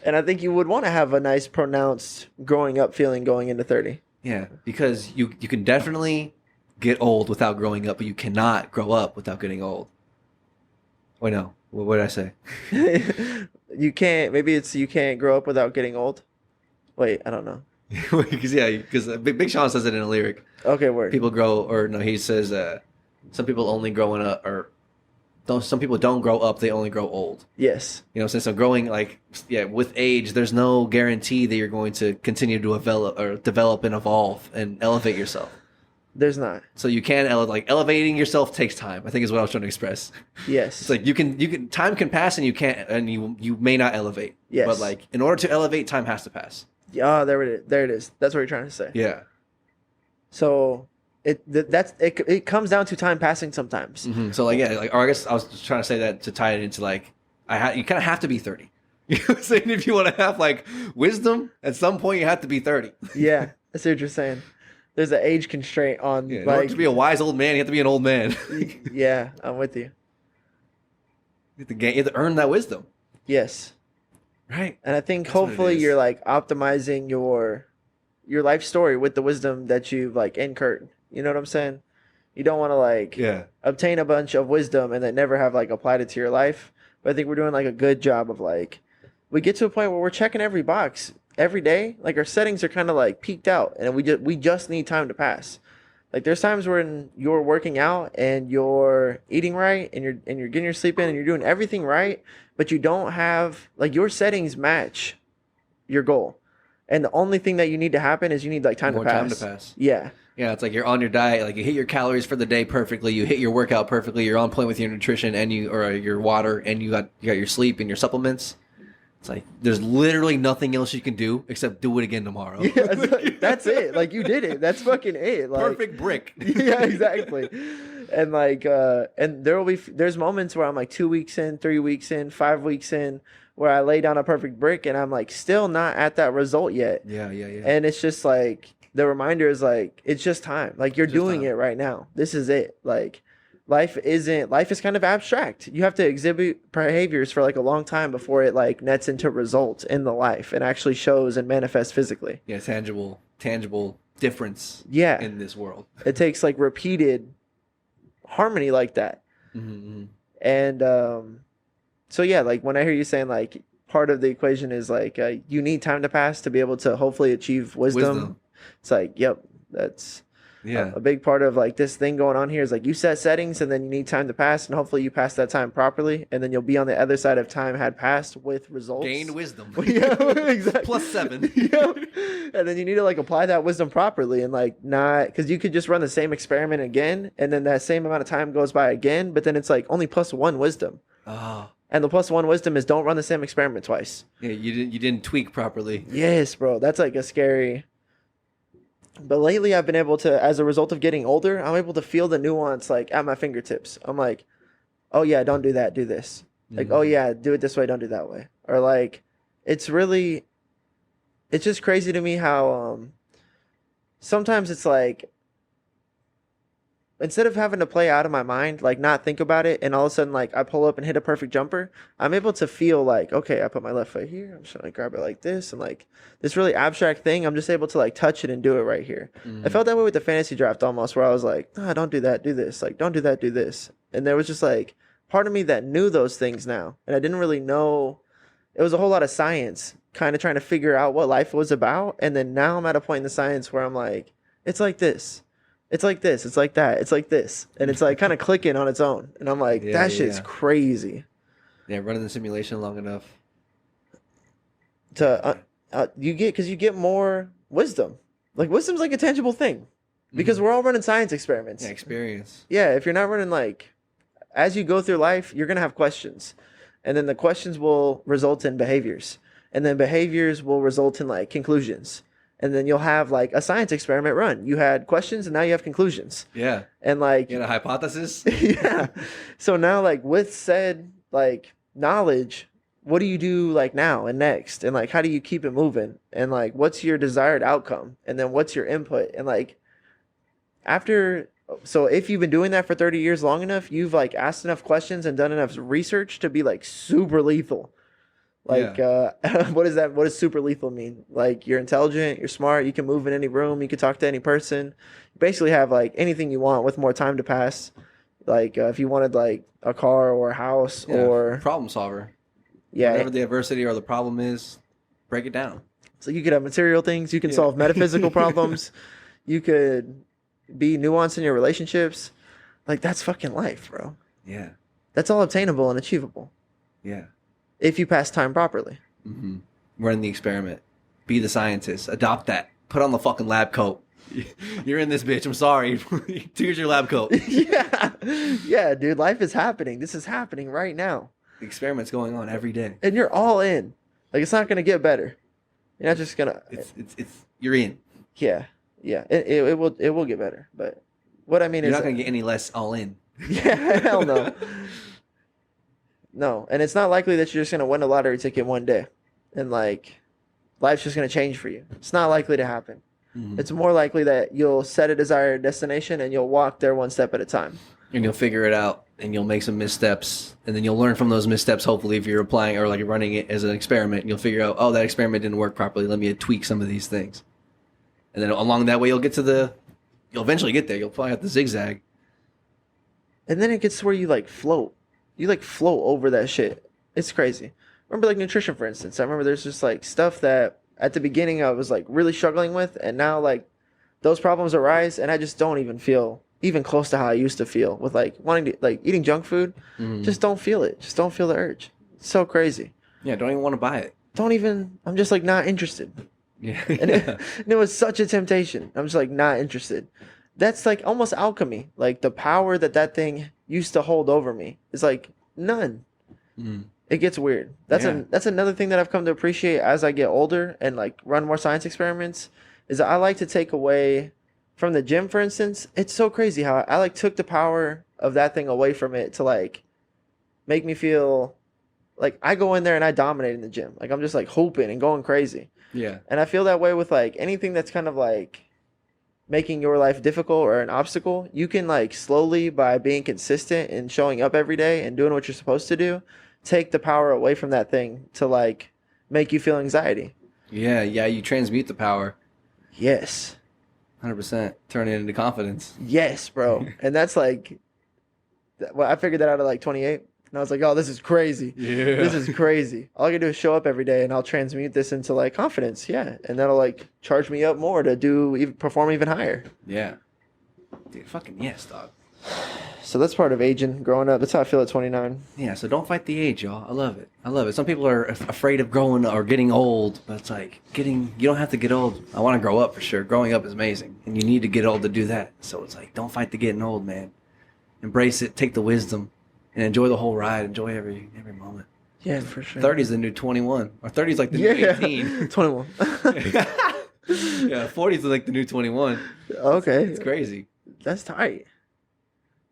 And I think you would want to have a nice pronounced growing up feeling going into 30. Yeah, because you can definitely get old without growing up, but you cannot grow up without getting old. Wait, no. What did I say? You can't. Maybe it's you can't grow up without getting old. Wait, I don't know. Because Big Sean says it in a lyric. Okay, word. People grow, or no, he says some people only growing up, or some people don't grow up, they only grow old. Yes. You know, so growing with age, there's no guarantee that you're going to continue to develop and evolve and elevate yourself. There's not. So you can elevating yourself takes time, I think is what I was trying to express. Yes. It's like you can time can pass and you may not elevate. Yes. But like in order to elevate, time has to pass. Yeah, there it is. That's what you're trying to say. Yeah. So it comes down to time passing sometimes. Mm-hmm. So or I guess I was just trying to say that to tie it into like you kind of have to be 30. You know what I'm saying? If you want to have like wisdom, at some point you have to be 30. Yeah, I see what you're saying. There's an age constraint on in order to be a wise old man, you have to be an old man. Yeah, I'm with you. You have to earn that wisdom. Yes. Right. And I think hopefully you're like optimizing your life story with the wisdom that you've like incurred. You know what I'm saying? You don't want to obtain a bunch of wisdom and then never have like applied it to your life. But I think we're doing like a good job of like we get to a point where we're checking every box every day. Like our settings are kind of like peaked out and we just need time to pass. Like there's times when you're working out and you're eating right and you're getting your sleep in and you're doing everything right, but you don't have like your settings match your goal. And the only thing that you need to happen is you need like time to pass. Yeah. Yeah, it's like you're on your diet, like you hit your calories for the day perfectly, you hit your workout perfectly, you're on point with your nutrition and your water and you got your sleep and your supplements. It's like there's literally nothing else you can do except do it again tomorrow. Yeah, that's it. Like you did it. That's fucking it. Like, perfect brick. Yeah, exactly. And like and there's moments where I'm like 2 weeks in, 3 weeks in, 5 weeks in where I lay down a perfect brick and I'm like still not at that result yet. Yeah. And it's just like the reminder is like it's just time. Like you're doing it right now. This is it. Like life is kind of abstract. You have to exhibit behaviors for like a long time before it like nets into results in the life and actually shows and manifests physically. Yeah, tangible difference in this world. It takes like repeated harmony like that. Mm-hmm. And so yeah, like when I hear you saying like part of the equation is like you need time to pass to be able to hopefully achieve wisdom. It's like, yep, that's Yeah. a big part of like this thing going on here is like you set settings and then you need time to pass and hopefully you pass that time properly and then you'll be on the other side of time had passed with results. Gained wisdom. Yeah, exactly. +7. Yeah. And then you need to like apply that wisdom properly and like not because you could just run the same experiment again and then that same amount of time goes by again, but then it's like only +1 wisdom. Oh. And the +1 wisdom is don't run the same experiment twice. Yeah, you didn't tweak properly. Yes, bro. That's like a scary. But lately, I've been able to, as a result of getting older, I'm able to feel the nuance like at my fingertips. I'm like, oh yeah, don't do that, do this. Like, oh yeah, do it this way, don't do that way. Or like, it's just crazy to me how sometimes it's like, instead of having to play out of my mind, like not think about it, and all of a sudden like I pull up and hit a perfect jumper, I'm able to feel like, okay, I put my left foot here, I'm just gonna grab it like this, and like this really abstract thing, I'm just able to like touch it and do it right here. I felt that way with the fantasy draft almost, where I was like, nah, don't do that, do this, like don't do that, do this. And there was just like part of me that knew those things now, and I didn't really know. It was a whole lot of science, kind of trying to figure out what life was about, and then now I'm at a point in the science where I'm like, it's like this. It's like this. It's like that. It's like this. And it's like kind of clicking on its own. And I'm like, that shit's crazy. Yeah, running the simulation long enough. You get more wisdom. Like wisdom's like a tangible thing. Because we're all running science experiments. Yeah, experience. Yeah, if you're not running like, as you go through life, you're going to have questions. And then the questions will result in behaviors. And then behaviors will result in like conclusions. And then you'll have like a science experiment run. You had questions and now you have conclusions. Yeah. And like you had a hypothesis. Yeah. So now like with said like knowledge, what do you do like now and next? And like how do you keep it moving? And like what's your desired outcome? And then what's your input? And like so if you've been doing that for 30 years long enough, you've like asked enough questions and done enough research to be like super lethal. Like, what is that? What does super lethal mean? Like, you're intelligent, you're smart, you can move in any room, you can talk to any person. You basically have, like, anything you want with more time to pass. Like, if you wanted, like, a car or a house or... problem solver. Yeah. Whatever the adversity or the problem is, break it down. So you could have material things. You can solve metaphysical problems. You could be nuanced in your relationships. Like, that's fucking life, bro. Yeah. That's all obtainable and achievable. Yeah. If you pass time properly. Run the experiment. Be the scientist. Adopt that. Put on the fucking lab coat. You're in this bitch. I'm sorry. Here's your lab coat. Yeah, dude. Life is happening. This is happening right now. The experiment's going on every day. And you're all in. Like, it's not going to get better. You're not just going to... It's you're in. Yeah. Yeah. It will get better. But what I mean you're is... You're not going to get any less all in. Yeah, hell no. No, and it's not likely that you're just going to win a lottery ticket one day and like life's just going to change for you. It's not likely to happen. It's more likely that you'll set a desired destination and you'll walk there one step at a time. And you'll figure it out and you'll make some missteps and then you'll learn from those missteps. Hopefully if you're applying or like you're running it as an experiment, you'll figure out, oh, that experiment didn't work properly. Let me tweak some of these things. And then along that way, you'll eventually get there. You'll probably have to zigzag. And then it gets to where you like float. You like float over that shit. It's crazy. Remember like nutrition, for instance. I remember there's just like stuff that at the beginning I was like really struggling with. And now like those problems arise and I just don't even feel even close to how I used to feel with like wanting to like eating junk food. Just don't feel it. Just don't feel the urge. It's so crazy. Yeah. Don't even want to buy it. I'm just like not interested. Yeah. And it was such a temptation. I'm just like not interested. That's like almost alchemy. Like the power that thing used to hold over me is like none. It gets weird. That's another thing that I've come to appreciate as I get older and like run more science experiments is that I like to take away from the gym, for instance. It's so crazy how I like took the power of that thing away from it to like make me feel like I go in there and I dominate in the gym. Like I'm just like hooping and going crazy. Yeah. And I feel that way with like anything that's kind of like making your life difficult or an obstacle. You can like slowly, by being consistent and showing up every day and doing what you're supposed to do, take the power away from that thing to like make you feel anxiety. Yeah. You transmute the power. Yes. 100%. Turn it into confidence. Yes, bro. And that's like, well, I figured that out at like 28. And I was like, oh, this is crazy. Yeah. This is crazy. All I gotta do is show up every day and I'll transmute this into like confidence. Yeah. And that'll like charge me up more to perform even higher. Yeah. Dude, fucking yes, dog. So that's part of aging, growing up. That's how I feel at 29. Yeah, so don't fight the age, y'all. I love it. I love it. Some people are afraid of growing or getting old, but it's like you don't have to get old. I want to grow up for sure. Growing up is amazing, and you need to get old to do that. So it's like, don't fight the getting old, man. Embrace it, take the wisdom, and enjoy the whole ride. Enjoy every moment. Yeah, for sure. 30 is the new 21, or 30 is like the new 18. 21. Yeah, 40 is like the new 21. Okay. It's crazy. That's tight.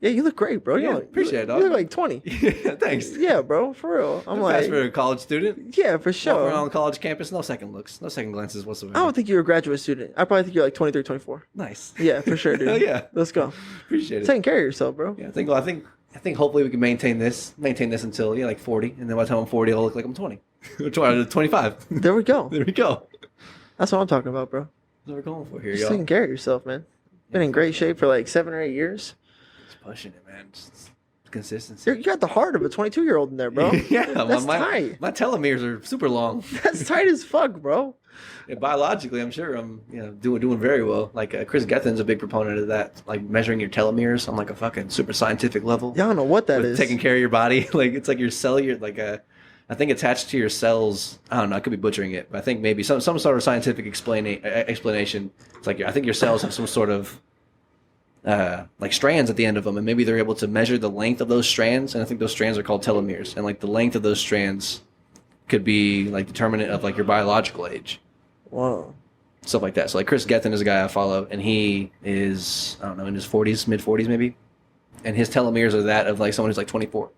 Yeah, you look great, bro. Yeah, appreciate it, dog. You look like 20. Yeah, thanks. Yeah, bro, for real. I'm Fast like, for a college student. yeah, for sure. Walking around on college campus, no second looks, no second glances whatsoever. I don't think you're a graduate student. I probably think you're like 23, 24. Nice. Yeah, for sure, dude. Hell yeah. Let's go. Appreciate it. Taking care of yourself, bro. Yeah, I think hopefully we can maintain this until like 40, and then by the time I'm 40, I'll look like I'm 20, 25. There we go. There we go. That's what I'm talking about, bro. That's what we're going for here, Just y'all. taking care of yourself, man. Been in great shape for like 7 or 8 years. Just pushing it, man. Just consistency. You got the heart of a 22-year-old in there, bro. Yeah, That's my tight. my telomeres are super long. That's tight as fuck, bro. Yeah, biologically, I'm sure I'm doing very well. Like Chris Gethin's a big proponent of that, like measuring your telomeres on like a fucking super scientific level. Yeah, I don't know what that with is. taking care of your body. Like it's like your cell, I think attached to your cells. I don't know. I could be butchering it, but I think maybe some sort of scientific explanation. It's like I think your cells have some sort of like strands at the end of them, and maybe they're able to measure the length of those strands. And I think those strands are called telomeres, and like the length of those strands could be like determinant of like your biological age. Wow. Stuff like that. So like Chris Gethin is a guy I follow, and he is, I don't know, in his 40s, mid 40s maybe, and his telomeres are that of like someone who's like 24.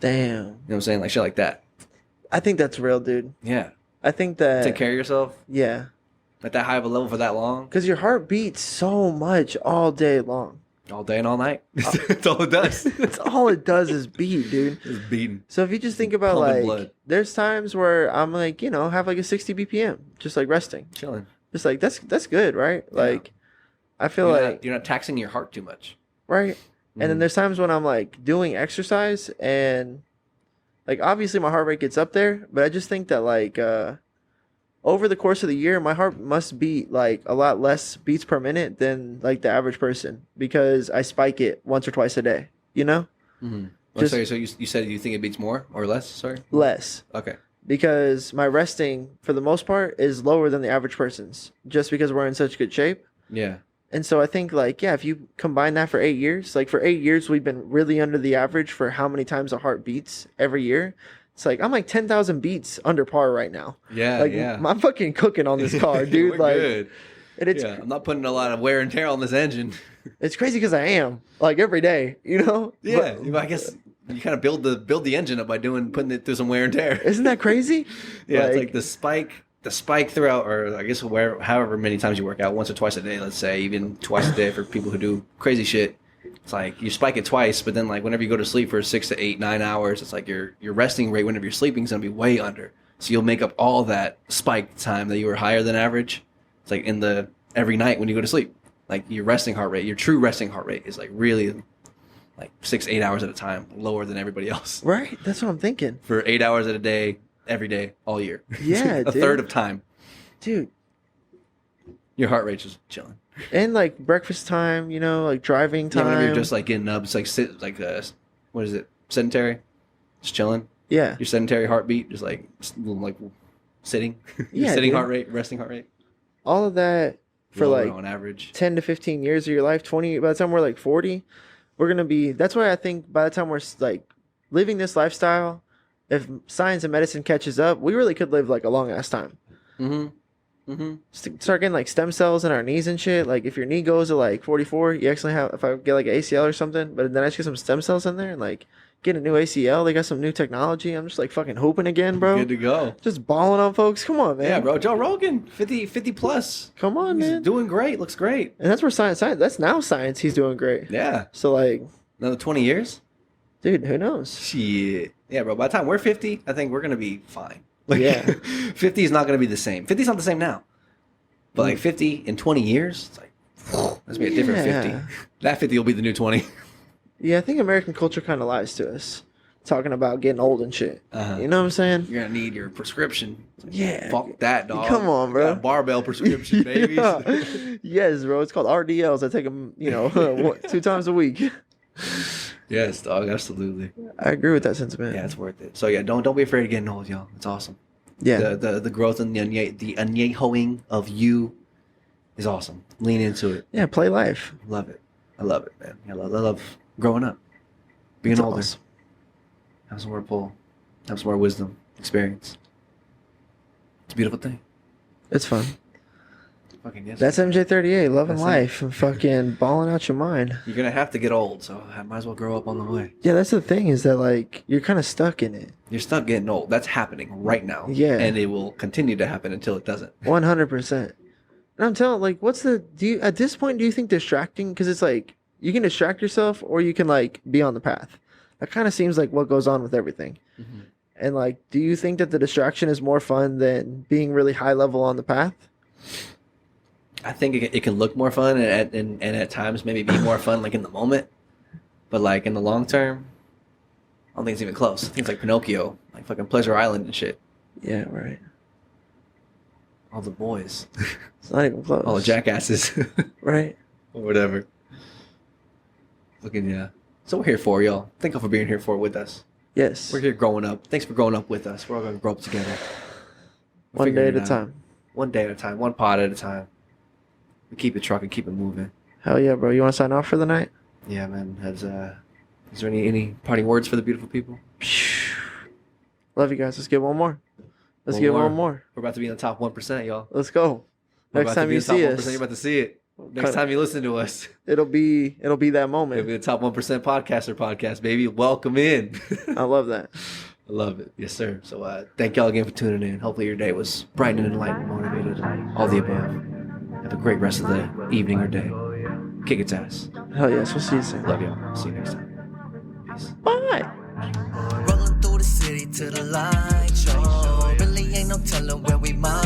Damn. You know what I'm saying? Like shit like that. I think that's real, dude. Yeah. I think that... Take care of yourself Yeah. at that high of a level for that long. Because your heart beats so much all day long. All day and all night. That's all it does. That's all it does is beat, dude. It's beating. So if you just think about Pumping like, blood. there's times where I'm like, have like a 60 BPM, just like resting. Chilling. Just like, that's good, right? Yeah. Like, I feel You're not taxing your heart too much. right? And then there's times when I'm like doing exercise and like obviously my heart rate gets up there, but I just think that like over the course of the year my heart must beat like a lot less beats per minute than like the average person because I spike it once or twice a day, Mm-hmm. Just- Sorry, so you said you think it beats more or less? Sorry. less. Okay. Because my resting for the most part is lower than the average person's just because we're in such good shape. Yeah. And so I think like, yeah, if you combine that for 8 years, like for 8 years, we've been really under the average for how many times a heart beats every year. It's like, I'm like 10,000 beats under par right now. Yeah. Like yeah. I'm fucking cooking on this car, dude. We're like, good. and it's, I'm not putting a lot of wear and tear on this engine. it's crazy because I am like every day, Yeah. But, I guess you kind of build the engine up by putting it through some wear and tear. isn't that crazy? Yeah, it's like the spike throughout, or I guess however many times you work out, once or twice a day, let's say, even twice a day for people who do crazy shit. It's like you spike it twice, but then like whenever you go to sleep for 6 to 8, 9 hours, it's like your resting rate whenever you're sleeping is gonna be way under. So you'll make up all that spike time that you were higher than average. It's like every night when you go to sleep, like your resting heart rate, your true resting heart rate is like really like 6, 8 hours at a time, lower than everybody else. Right. That's what I'm thinking. For 8 hours at a day, every day, all year. Yeah, a dude. third of time. Dude. Your heart rate's just chilling. And like breakfast time, like driving time. Yeah, whenever you're just like getting up, it's like what is it? Sedentary, just chilling. Yeah. Your sedentary heartbeat, just like sitting. Your Yeah, sitting dude. heart rate, resting heart rate. All of that for Lower like on average. 10 to 15 years of your life, 20, by the time we're like 40, we're going to be, that's why I think by the time we're like living this lifestyle, if science and medicine catches up, we really could live like a long ass time. Mm-hmm. Mm-hmm. Start getting like stem cells in our knees and shit. Like if your knee goes to like 44, you actually have, if I get like an ACL or something, but then I just get some stem cells in there and like get a new ACL. They got some new technology. I'm just like fucking hooping again, bro. Good to go. Just balling on folks. Come on, man. Yeah, bro. Joe Rogan, 50 plus. Come on, He's man. doing great. Looks great. And that's where science, that's now science. He's doing great. Yeah. So like, Another 20 years? dude, who knows? Shit. Yeah, bro. By the time we're 50, I think we're going to be fine. Like, Yeah. 50 is not going to be the same. 50 is not the same now. But like 50 in 20 years, it's like, that's be a different Yeah. 50. That 50 will be the new 20. Yeah, I think American culture kind of lies to us. talking about getting old and shit. You know what I'm saying? You're gonna need your prescription. Yeah. Fuck that, dog. Come on, bro. Got a barbell prescription, baby. Yes, bro. It's called RDLs. I take them, 2 times a week. Yes, dog. Absolutely. I agree with that sentiment. Yeah, it's worth it. So yeah, don't be afraid of getting old, y'all. It's awesome. Yeah. The growth and the añejoing of you is awesome. Lean into it. Yeah, play life. Love it. I love it, man. I love growing up, being It's older. awesome. Have some more pull. Have some more wisdom, experience. It's a beautiful thing. It's fun. Fucking yes. That's MJ38, loving That's life and fucking balling out your mind. You're gonna have to get old, so I might as well grow up on the way. Yeah, that's the thing is that like you're kind of stuck in it. You're stuck getting old. That's happening right now. Yeah. And it will continue to happen until it doesn't. 100%. And I'm telling, like, at this point, do you think distracting? Because it's like you can distract yourself, or you can like be on the path. That kind of seems like what goes on with everything. Mm-hmm. And like, do you think that the distraction is more fun than being really high level on the path? I think it can look more fun and at times maybe be more fun like in the moment, but like in the long term, I don't think it's even close. Things like Pinocchio, like fucking Pleasure Island and shit. Yeah, right. All the boys, It's not even close. all the jackasses, Right. or whatever. Looking, yeah. So we're here for y'all. Thank you for being here with us. Yes. We're here growing up. Thanks for growing up with us. We're all gonna grow up together. One day at Figuring a it out. time. One day at a time. One pod at a time. We keep it trucking, keep it moving. Hell yeah, bro. You want to sign off for the night? Yeah, man. Is there any parting words for the beautiful people? Love you guys. Let's get one more. Let's One get more. one more. We're about to be in the top 1%, y'all. Let's go. We're Next about to time be you in the top see 1%. us, You're about to see it. Next Kinda- time you listen to us, it'll be that it'll be moment. the top 1% podcast, baby. Welcome in. I love that. I love it. Yes, sir. So thank y'all again for tuning in. Hopefully your day was bright and enlightened, motivated, all the above. Have a great rest of the evening or day. Kick its ass. Hell yes. We'll see you soon. Love y'all. See you next time. Peace. Bye. Rolling through the city to the light show. Really ain't no telling where we might